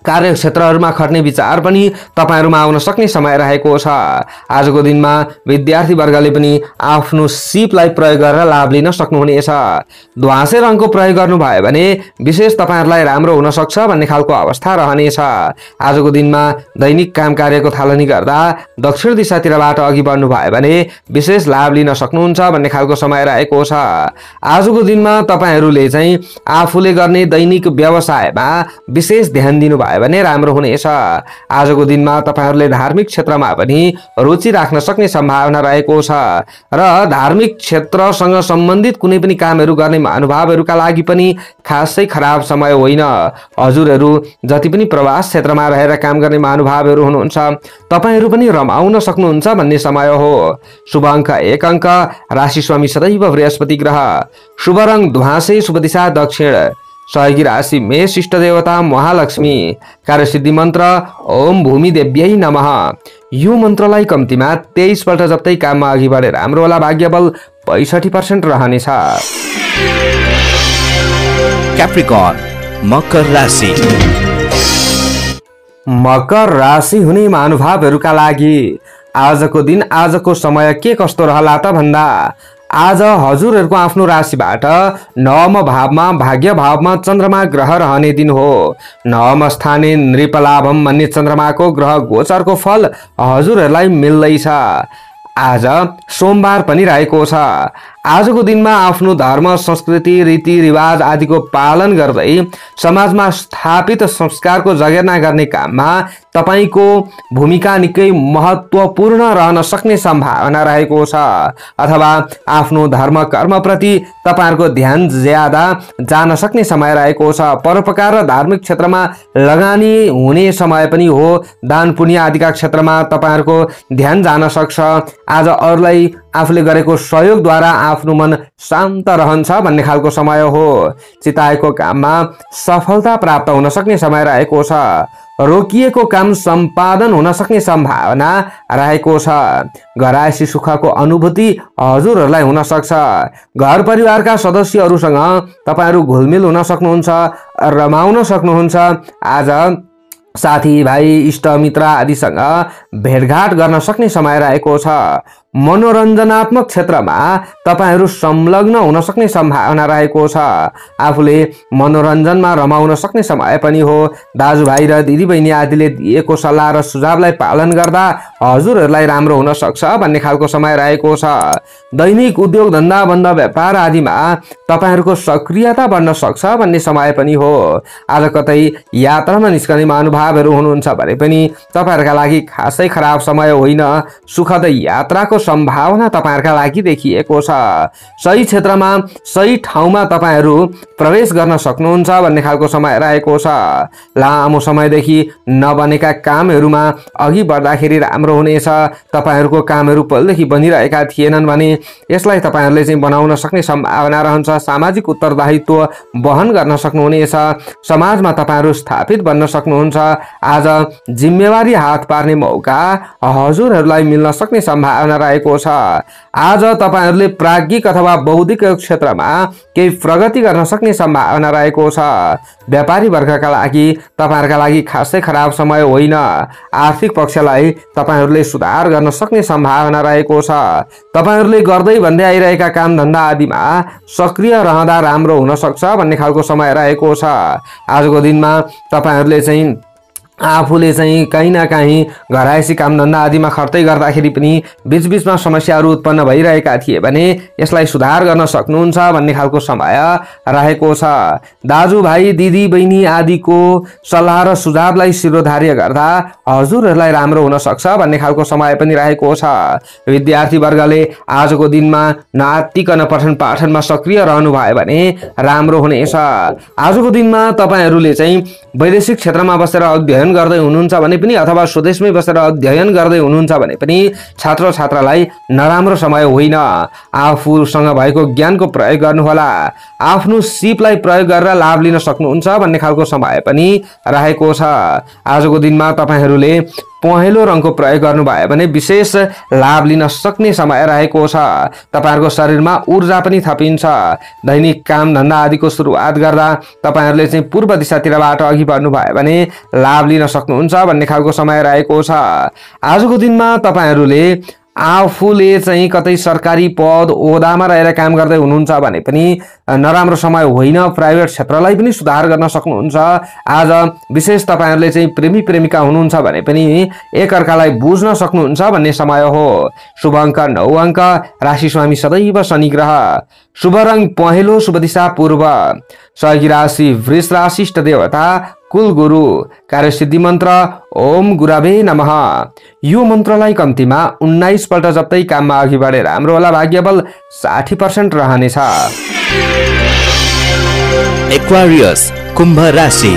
कार्यक्षेत्रहरूमा खट्ने विचार पनि तपाईहरुमा आउन सक्ने समय रहेको छ। आजको दिनमा विद्यार्थी वर्गले पनि आफ्नो सिपलाई प्रयोग गरेर लाभ लिन सक्नुहुनेछ। ध्वाँसे रङको प्रयोग गर्नुभयो भने विशेष तपाईहरुलाई राम्रो हुन सक्छ भन्ने खालको अवस्था रहनेछ। आजको दिनमा दैनिक काम कार्यको थालनी गर्दा दक्षिण दिशातिरबाट अघि बढ्नु भयो भने विशेष लाभ लिन सक्नुहुन्छ भन्ने खालको समय रहेको छ। आजको दिनमा तपाईहरुले चाहिँ आफूले गर्ने दैनिक व्यवसायमा विशेष ध्यान दिनु भने राम्रो हुनेछ। आजको दिनमा तपाईहरुले धार्मिक क्षेत्रमा पनि रुचि राख्न सक्ने सम्भावना रहेको छ र धार्मिक क्षेत्रसँग सम्बन्धित कुनै पनि कामहरू गर्ने महानुभावहरूका लागि पनि खासै खराब समय होइन। हजुरहरू जति पनि प्रवास क्षेत्रमा रहेर काम गर्ने महानुभावहरू हुनुहुन्छ तपाईहरु पनि रमाउन सक्नुहुन्छ भन्ने समय हो। शुभ अङ्क 1 अङ्क, राशि स्वामी सदैव बृहस्पति ग्रह, शुभ रङ ध्वाँसे, शुभ दिशा दक्षिण, सहयोगी राशि मेष, इष्ट देवता महालक्ष्मी, कार्यसिद्धि मन्त्र ओम भूमि देव्यै नमः। यो मन्त्रलाई कम्तीमा 23 पल्ट जप्दै काममा अघि बढेर राम्रो होला। भाग्यबल 65% रहनेछ। क्याप्रिकर्न मकर राशि। मकर राशि हुने महानुभावहरूका लागि आजको दिन आजको समय के कस्तो रहला त भन्दा आज हजुरहरूको आफ्नो राशिबाट नवम भावमा भाग्य भावमा चन्द्रमा ग्रह रहने दिन हो। नवम स्थाने नृपलाभम भन्ने चन्द्रमाको ग्रह गोचरको फल हजुरहरूलाई मिल्दैछ। आज सोमबार पनि रहेको छ। आजको दिनमा आफ्नो धर्म संस्कृति रीतिरिवाज आदिको पालन गर्दै समाजमा स्थापित संस्कारको जगेर्ना गर्ने काममा तपाईको भूमिका निकै महत्त्वपूर्ण रहन सक्ने सम्भावना रहेको छ। अथवा आफ्नो धर्म कर्मप्रति तपाईहरुको ध्यान ज्यादा जान सक्ने समय रहेको छ। परोपकार र धार्मिक क्षेत्रमा लगानी हुने समय पनि हो। दान पुण्य आदिका क्षेत्रमा तपाईहरुको ध्यान जान सक्छ। आज अरूलाई आफूले गरेको सहयोगद्वारा आफ्नो मन शान्त रहन्छ भन्ने खालको समय हो। चिताएको काममा सफलता प्राप्त हुन सक्ने समय रहेको छ। रोकिएको काम सम्पादन हुन सक्ने सम्भावना रहेको छ। घरायसी सुखको अनुभूति हजुरहरूलाई हुन सक्छ। घर परिवारका सदस्यहरूसँग तपाईहरु घुलमिल हुन सक्नुहुन्छ, रमाउन सक्नुहुन्छ। आज साथी भाइ इष्ट मित्र आदिसँग भेटघाट गर्न सक्ने समय रहेको छ। मनोरञ्जनात्मक क्षेत्रमा तपाईहरु संलग्न हुन सक्ने सम्भावना रहेको छ। आफूले मनोरञ्जनमा रमाउन सक्ने समय पनि हो। दाजुभाइ र दिदीबहिनी आदिले दिएको सल्लाह र सुझावलाई पालन गर्दा हजुरहरूलाई राम्रो हुन सक्छ भन्ने खालको समय रहेको छ। दैनिक उद्योग धन्दा बन्द व्यापार आदिमा तपाईहरुको सक्रियता बढ्न सक्छ भन्ने समय पनि हो। आज कतै यात्रामा निस्कने महानुभावहरू हुनुहुन्छ भने पनि तपाईहरुका लागि खासै खराब समय होइन। सुखद यात्राको सम्भावना तपाईहरुका लागि देखिएको छ। सही क्षेत्रमा सही ठाउँमा तपाईहरु प्रवेश गर्न सक्नुहुन्छ भन्ने खालको समय रहेको छ। लामो समयदेखि नबनेका कामहरुमा अघि बढ्दाखेरि राम्रो हुनेछ। तपाईहरुको कामहरु पहिलेदेखि बनिरहेका थिएनन् भने यसलाई तपाईहरुले चाहिँ बनाउन सक्ने सम्भावना रहन्छ। सामाजिक उत्तरदायित्व वहन गर्न सक्नुहुनेछ। समाजमा तपाईहरु स्थापित बन्न सक्नुहुन्छ। आज जिम्मेवारी हात पार्ने मौका हजुरहरूलाई मिल्न सक्ने सम्भावना रहेको छ। आज तपाईहरुले प्राज्ञिक अथवा बौद्धिक क्षेत्रमा केही प्रगति गर्न सक्ने सम्भावना रहेको छ। व्यापारी वर्गका लागि तपाईहरुका लागि खासै खराब समय होइन। आर्थिक पक्षलाई तपाईहरुले सुधार गर्न सक्ने सम्भावना रहेको छ। तपाईहरुले गर्दै भन्दै आइरहेका काम धन्दा आदिमा सक्रिय रहँदा राम्रो हुन सक्छ भन्ने खालको समय रहेको छ। आजको दिनमा तपाईहरुले चाहिँ आफूले चाहिँ कहीं न कहीं घरायसी काम धन्दा आदिमा खर्दै गर्दाखेरि पनि बीचबीचमा समस्याहरू उत्पन्न भइरहेका थिए भने यसलाई सुधार गर्न सक्नुहुन्छ भन्ने खालको समय रहेको छ। दाजुभाइ दिदी बहिनी आदिको सल्लाह र सुझावलाई शिरोधार्य गर्दा हजुरहरूलाई राम्रो हुन सक्छ भन्ने खालको समय पनि रहेको छ। विद्यार्थी वर्गले आजको दिनमा नआत्तिकन पठन पाठनमा सक्रिय रहनु भयो भने राम्रो हुनेछ। आजको दिनमा तपाईहरुले चाहिँ वैदेशिक क्षेत्रमा बसेर अध्ययन गर्दै हुनुहुन्छ भने पनि अथवा स्वदेशमै बसेर अध्ययन गर्दै हुनुहुन्छ भने पनि छात्र छात्रालाई नराम्रो समय होइन। आफूसँग भएको ज्ञानको प्रयोग गर्नुहोला। आफ्नो सिपलाई प्रयोग गरेर लाभ लिन सक्नुहुन्छ भन्ने खालको समय पनि रहेको छ। आजको दिनमा तपाईहरुले पहेँलो रङको प्रयोग गर्नुभयो भने विशेष लाभ लिन सक्ने समय रहेको छ। तपाईहरुको शरीरमा ऊर्जा पनि थपिन्छ। दैनिक काम धन्दा आदिको सुरुवात गर्दा तपाईहरुले चाहिँ पूर्व दिशातिरबाट अघि बढ्नुभयो भने लाभ लिन सक्नुहुन्छ भन्ने खालको समय रहेको छ। आजको दिनमा तपाईहरुले आफूले चाहिँ कतै सरकारी पद ओहदामा रहेर काम गर्दै हुनुहुन्छ भने पनि नराम्रो समय होइन। प्राइभेट क्षेत्रलाई पनि सुधार गर्न सक्नुहुन्छ। आज विशेष तपाईहरुले चाहिँ प्रेमी प्रेमिका हुनुहुन्छ भने पनि एकअर्कालाई बुझ्न सक्नुहुन्छ भन्ने समय हो। शुभ अङ्क 9 अङ्क, राशि स्वामी सदैव शनि ग्रह। शुभ रङ पहेँलो, शुभ दिशा पूर्व। सहयोगी राशि वृष राशि, इष्ट देवता कुल गुरु। कार्यसिद्धि मन्त्र ओम गुरवे नमः। यो मन्त्रलाई कम्तीमा 19 पल्ट जप्दै काममा अघि बढेर राम्रो होला। भाग्यबल 60% रहनेछ। एक्वारियस कुम्भ राशि।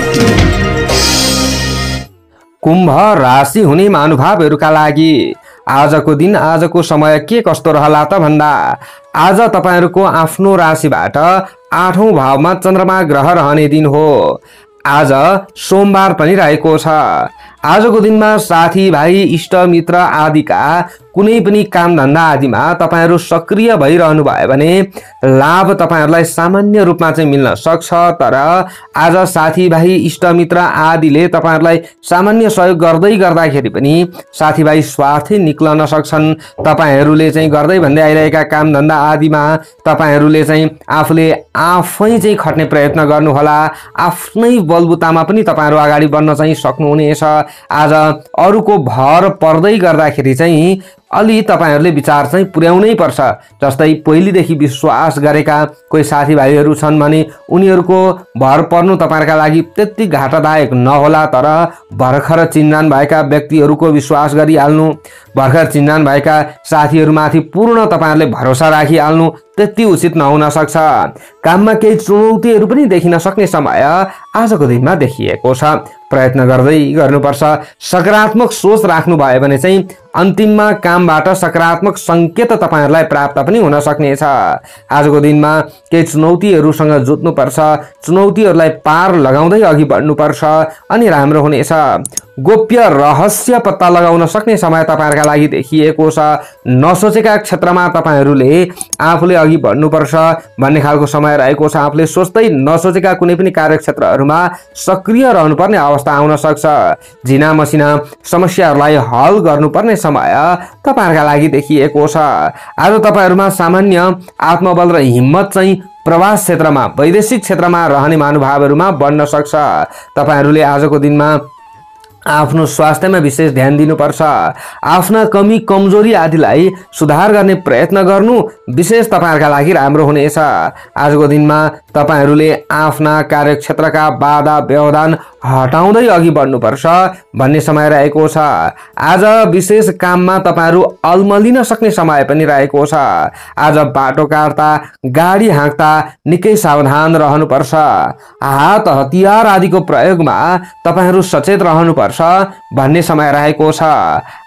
कुम्भ राशि हुने महानुभावहरूका लागि आजको दिन, आजको समय के कस्तो रहला त भन्दा आज तपाईहरुको आफ्नो राशिबाट 8औं भावमा चन्द्रमा ग्रह रहने दिन हो। आज सोमबार पनि रहेको छ। आजको दिनमा साथी भाइ इष्ट मित्र आदिका कुनै पनि काम धन्दा आदिमा तपाईहरु सक्रिय भइरहनु भयो भने लाभ तपाईहरुलाई सामान्य रूपमा चाहिँ मिल्न सक्छ। तर आज साथी भाइ इष्ट मित्र आदिले तपाईहरुलाई सामान्य सहयोग गर्दै गर्दाखेरि पनि साथीभाइ स्वार्थी निक्लन सक्छन्। तपाईहरुले चाहिँ गर्दै भन्दै आइरहेका काम धन्दा आदिमा तपाईहरुले चाहिँ आफूले आफै चाहिँ खट्ने प्रयत्न गर्नुहोला। आफ्नै बलबुतामा पनि तपाईहरु अगाडि बढ्न चाहिँ सक्नुहुनेछ। आज अरूको भर पर्दै गर्दाखेरि चाहिँ अलि तपाईहरुले विचार चाहिँ पुर्याउनै पर्छ। जस्तै पहिलेदेखि विश्वास गरेका कोही साथीभाइहरू छन् भने उनीहरूको भर पर्नु तपाईहरुका लागि त्यति घाटादायक नहोला। तर भर्खर चिन्जान भएका व्यक्तिहरूको विश्वास गरिहाल्नु, भर्खर चिन्जान भएका साथीहरूमाथि पूर्ण तपाईहरुले भरोसा राखिहाल्नु त्यति उचित नहुन सक्छ। काममा केही चुनौतीहरू पनि देखिन सक्ने समय आजको दिनमा देखिएको छ। प्रयत्न गर्दै गर्नुपर्छ। सकारात्मक सोच राख्नु भयो भने चाहिँ अन्तिममा कामबाट सकारात्मक संकेत तपाईहरुलाई प्राप्त पनि हुन सक्नेछ। आजको दिनमा केही चुनौतीहरूसँग जुझ्नुपर्छ। चुनौतीहरूलाई पार लगाउँदै अघि बढ्नुपर्छ अनि राम्रो हुनेछ। गोप्य रहस्य पत्ता लगाउन सक्ने समय तपाईहरुका लागि देखिएको छ। नसोचेका क्षेत्रमा तपाईहरुले आफूले अघि बढ्नुपर्छ भन्ने खालको समय रहेको छ। आफूले सोच्दै नसोचेका कुनै पनि कार्यक्षेत्रहरूमा सक्रिय रहनुपर्ने अवस्था आउन सक्छ। झिना मसिना समस्याहरूलाई हल गर्नुपर्ने समय तपाईहरुका लागि देखिएको छ। आज तपाईहरुमा सामान्य आत्मबल र हिम्मत चाहिँ प्रवास क्षेत्रमा, वैदेशिक क्षेत्रमा रहने महानुभावहरूमा बढ्न सक्छ। तपाईहरुले आजको दिनमा आफ्नो स्वास्थ्यमा विशेष ध्यान दिनुपर्छ। आफ्ना कमी कमजोरी आदिलाई सुधार गर्ने प्रयत्न गर्नु विशेष तपाईहरुका लागि राम्रो हुनेछ। आजको दिनमा तपाईहरुले आफ्ना कार्यक्षेत्रका बाधा व्यवधान हटाउँदै अघि बढ्नुपर्छ भन्ने समय रहेको छ। आज विशेष काममा तपाईहरु अल्मलिन सक्ने समय पनि रहेको छ। आज बाटो काट्दा, गाडी हाँक्दा निकै सावधान रहनुपर्छ। हात हतियार आदिको प्रयोगमा तपाईहरु सचेत रहनुपर्छ भन्ने समय रहेको छ।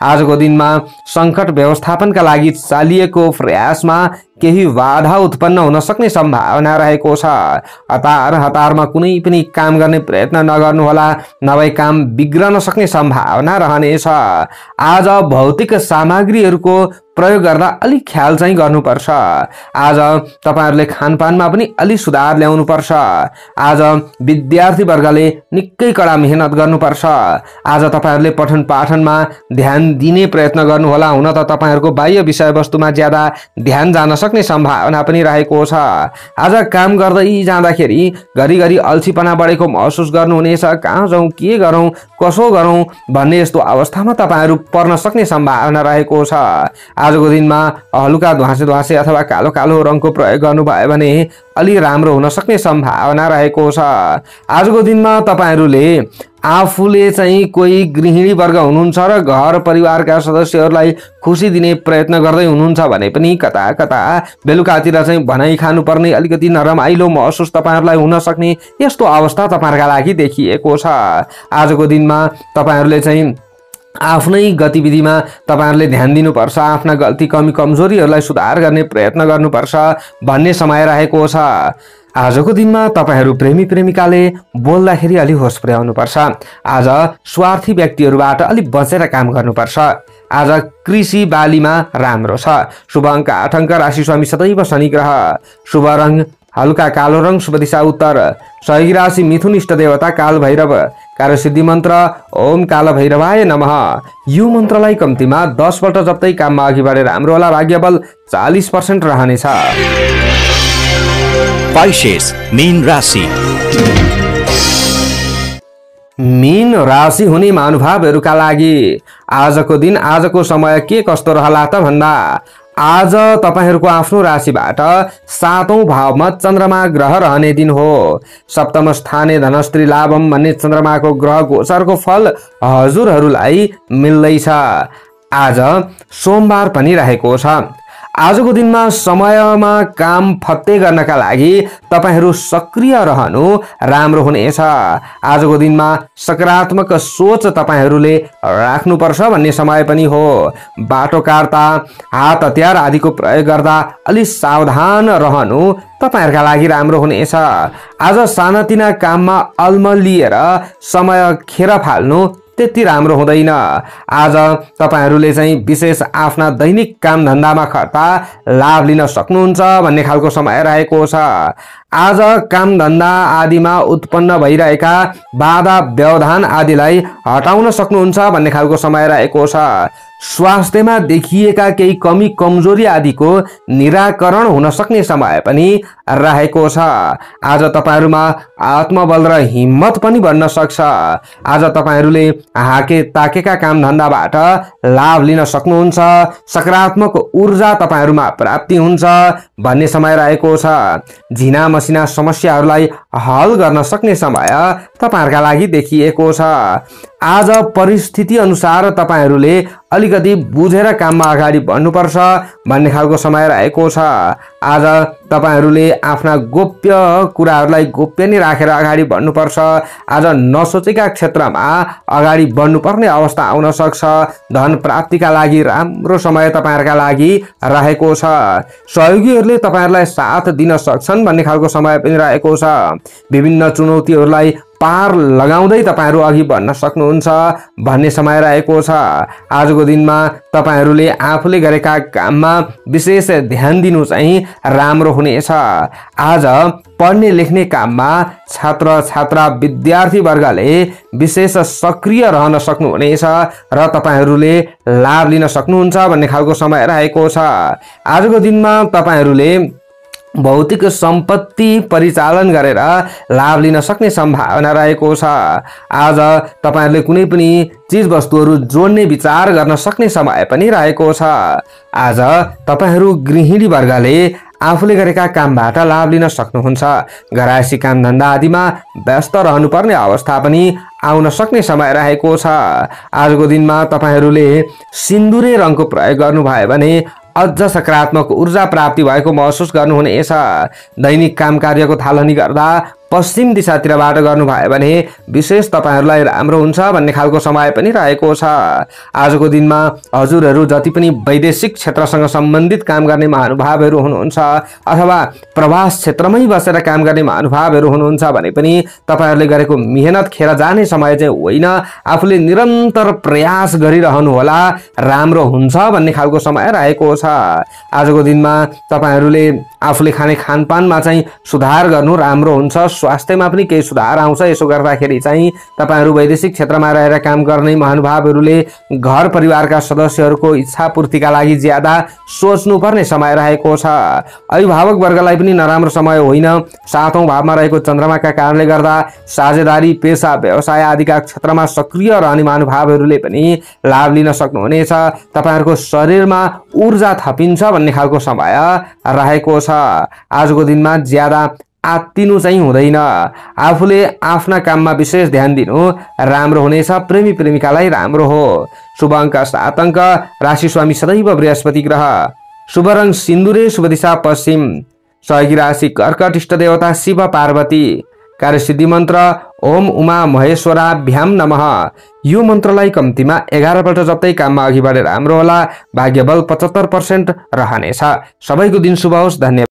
आजको दिनमा संकट व्यवस्थापनका लागि चालिएको प्रयासमा केही बाधा उत्पन्न हुन सक्ने सम्भावना रहेको छ। हतारमा कुनै पनि काम गर्ने प्रयत्न नगर्नुहोला, नभए काम बिग्रन सक्ने सम्भावना रहनेछ। आज भौतिक सामग्रीहरूको प्रयोग गर्दा अलिक ख्याल चाहिँ गर्नुपर्छ। आज तपाईहरुले खानपानमा पनि अलि सुधार ल्याउनुपर्छ। आज विद्यार्थी वर्गले निकै कडा मेहनत गर्नुपर्छ। आज तपाईहरुले पठन पाठनमा ध्यान दिने प्रयत्न गर्नुहोला। हुन त तपाईहरुको बाह्य विषयवस्तुमा ज्यादा ध्यान जान सक्ने सम्भावना पनि रहेको छ। आज काम गर्दै जाँदाखेरि घरिघरि अल्छीपना बढेको महसुस गर्नुहुनेछ। कहाँ जाउँ, के गरौँ, कसो गरौँ भन्ने यस्तो अवस्थामा तपाईहरु पर्न सक्ने सम्भावना रहेको छ। आजको दिनमा हलुका ध्वासे अथवा कालो कालो रङको प्रयोग गर्नुभयो भने अलि राम्रो हुन सक्ने सम्भावना रहेको छ। आजको दिनमा तपाईहरुले आफूले चाहिँ कोही गृहिणी वर्ग हुनुहुन्छ र घर परिवारका सदस्यहरूलाई खुसी दिने प्रयत्न गर्दै हुनुहुन्छ भने पनि कता कता बेलुकातिर चाहिँ भनाइ खानुपर्ने अलिकति नरमाइलो महसुस तपाईहरुलाई हुन सक्ने यस्तो अवस्था तपाईहरुका लागि देखिएको छ। आजको दिनमा तपाईहरुले चाहिँ आफ्नै गतिविधिमा तपाईहरुले ध्यान दिनुपर्छ, आफ्ना गल्ती कमी कमजोरीहरूलाई सुधार गर्ने प्रयत्न गर्नुपर्छ भन्ने समय रहेको छ। आजको दिनमा तपाईहरु प्रेमी प्रेमिकाले बोल्दाखेरि अलि होस पुर्याउनुपर्छ। आज स्वार्थी व्यक्तिहरूबाट अलि बचेर काम गर्नुपर्छ। आज कृषि बालीमा राम्रो छ। शुभ अङ्क 8 अङ्क, राशि स्वामी सदैव शनि ग्रह। शुभ रङ हल्का कालो रङ, शुभ दिशा उत्तर। सहयोगी राशि मिथुन, इष्ट देवता काल भैरव। कार्यसिद्धि मन्त्र ओम काल भैरवाय नमः। यो मन्त्रलाई कम्तीमा 10 पल्ट जप्दै काममा अघि बढेर राम्रो होला। भाग्यबल 40% रहनेछ। पाइसेस मीन राशि। मीन राशि हुने महानुभावहरूका लागि आजको दिन, आजको समय के कस्तो रहला त भन्दा आज तपाईहरुको आफ्नो राशिबाट 7औं भावमा चन्द्रमा ग्रह रहने दिन हो। सप्तम स्थाने धनस्त्री लाभम भन्ने चन्द्रमाको ग्रह गोचरको फल हजुरहरूलाई मिल्दैछ। आज सोमबार पनि रहेको छ। आजको दिनमा समयमा काम फत्ते गर्नका लागि तपाईहरु सक्रिय रहनु राम्रो हुनेछ। आजको दिनमा सकारात्मक सोच तपाईहरुले राख्नुपर्छ भन्ने समय पनि हो। बाटोकार्ता, हात हतियार आदिको प्रयोग गर्दा अलि सावधान रहनु तपाईहरुका लागि राम्रो हुनेछ। आज सानातिना काममा अल्मलिएर समय खेर फाल्नु त्यति राम्रो हुँदैन। आज तपाईहरुले चाहिँ विशेष आफ्ना दैनिक काम धन्दामा खर्ता लाभ लिन सक्नुहुन्छ भन्ने खालको समय रहेको छ। आज काम धन्दा आदिमा उत्पन्न भइरहेका बाधा व्यवधान आदिलाई हटाउन सक्नुहुन्छ भन्ने खालको समय रहेको छ। स्वास्थ्यमा देखिएका केही कमी कमजोरी आदिको निराकरण हुन सक्ने समय पनि रहेको छ। आज तपाईहरुमा आत्मबल र हिम्मत पनि बढ्न सक्छ। आज तपाईहरुले हाके ताकेका काम धन्दाबाट लाभ लिन सक्नुहुन्छ। सकारात्मक ऊर्जा तपाईहरुमा प्राप्ति हुन्छ भन्ने समय रहेको छ। झिना मसिना समस्याहरूलाई हल गर्न सक्ने समय तपाईहरुका लागि देखिएको छ। आज परिस्थिति अनुसार तपाईहरुले अलिकति बुझेर काममा अगाडि बढ्नुपर्छ भन्ने खालको समय रहेको छ। आज तपाईहरुले आफ्ना गोप्य कुराहरूलाई गोप्य नै राखेर अगाडि बढ्नुपर्छ। आज नसोचेका क्षेत्रमा अगाडि बढ्नुपर्ने अवस्था आउन सक्छ। धन प्राप्तिका लागि राम्रो समय तपाईहरुका लागि रहेको छ। सहयोगीहरूले तपाईहरुलाई साथ दिन सक्छन् भन्ने खालको समय पनि रहेको छ। विभिन्न चुनौतीहरूलाई पार लगाउँदै तपाईहरु अघि बढ्न सक्नुहुन्छ भन्ने समय रहेको छ। आजको दिनमा तपाईहरुले आफूले गरेका काममा विशेष ध्यान दिनु चाहिँ राम्रो हुनेछ। आज पढ्ने लेख्ने काममा छात्र छात्रा विद्यार्थी वर्गले विशेष सक्रिय रहन सक्नुहुनेछ र तपाईहरुले लाभ लिन सक्नुहुन्छ भन्ने खालको समय रहेको छ। आजको दिनमा तपाईहरुले भौतिक सम्पत्ति परिचालन गरेर लाभ लिन सक्ने सम्भावना रहेको छ। आज तपाईहरुले कुनै पनि चीज वस्तुहरू जोड्ने विचार गर्न सक्ने समय पनि रहेको छ। आज तपाईहरु गृहिणी वर्गले आफूले गरेका कामबाट लाभ लिन सक्नुहुन्छ। घरायसी काम धन्दा आदिमा व्यस्त रहनुपर्ने अवस्था पनि आउन सक्ने समय रहेको छ। आजको दिनमा तपाईहरुले सिन्दुरे रङको प्रयोग गर्नुभयो भने अझ सकारात्मक ऊर्जा प्राप्ति भएको महसुस गर्नुहुनेछ। दैनिक काम कार्यको थालनी गर्दा पश्चिम दिशातिरबाट गर्नुभयो भने विशेष तपाईहरुलाई राम्रो हुन्छ भन्ने खालको समय पनि रहेको छ। आजको दिनमा हजुरहरू जति पनि वैदेशिक क्षेत्रसँग सम्बन्धित काम गर्ने महानुभावहरू हुनुहुन्छ अथवा प्रवास क्षेत्रमै बसेर काम गर्ने महानुभावहरू हुनुहुन्छ भने पनि तपाईहरुले गरेको मेहनत खेर जाने समय चाहिँ होइन। आफूले निरन्तर प्रयास गरिरहनु होला, राम्रो हुन्छ भन्ने खालको समय रहेको छ। आजको दिनमा तपाईहरुले आफूले खाने खानपानमा चाहिँ सुधार गर्नु राम्रो हुन्छ। स्वास्थ्यमा पनि केही सुधार आउँछ। यसो गर्दाखेरि चाहिँ तपाईहरु वैदेशिक क्षेत्रमा रहेर काम गर्ने महानुभावहरूले घर परिवारका सदस्यहरूको इच्छा पूर्तिका लागि ज्यादा सोच्नुपर्ने समय रहेको छ। अभिभावक वर्गलाई पनि नराम्रो समय होइन। 7औं भावमा रहेको चन्द्रमाका कारणले गर्दा साझेदारी, पेशा, व्यवसाय आदिका क्षेत्रमा सक्रिय रहने महानुभावहरूले पनि लाभ लिन सक्नुहुनेछ। तपाईहरुको शरीरमा ऊर्जा थपिन्छ भन्ने खालको समय रहेको छ। आजको दिनमा ज्यादा आत्तिनु चाहिँ हुँदैन। आफूले आफ्ना काममा विशेष ध्यान दिनु राम्रो हुनेछ। प्रेमी प्रेमिकालाई राम्रो हो। शुभ अङ्क 7 अङ्क, राशि स्वामी सदैव बृहस्पति ग्रह। शुभ रङ सिन्दुरे, शुभ दिशा पश्चिम। सहयोगी राशि कर्कट, इष्ट देवता शिव पार्वती। कार्यसिद्धि मन्त्र ओम उमा महेश्वराभ्याम नमः। यो मन्त्रलाई कम्तीमा 11 पल्ट जप्दै काममा अघि बढेर राम्रो होला। भाग्यबल 75% रहनेछ। सबैको दिन शुभ होस्। धन्यवाद।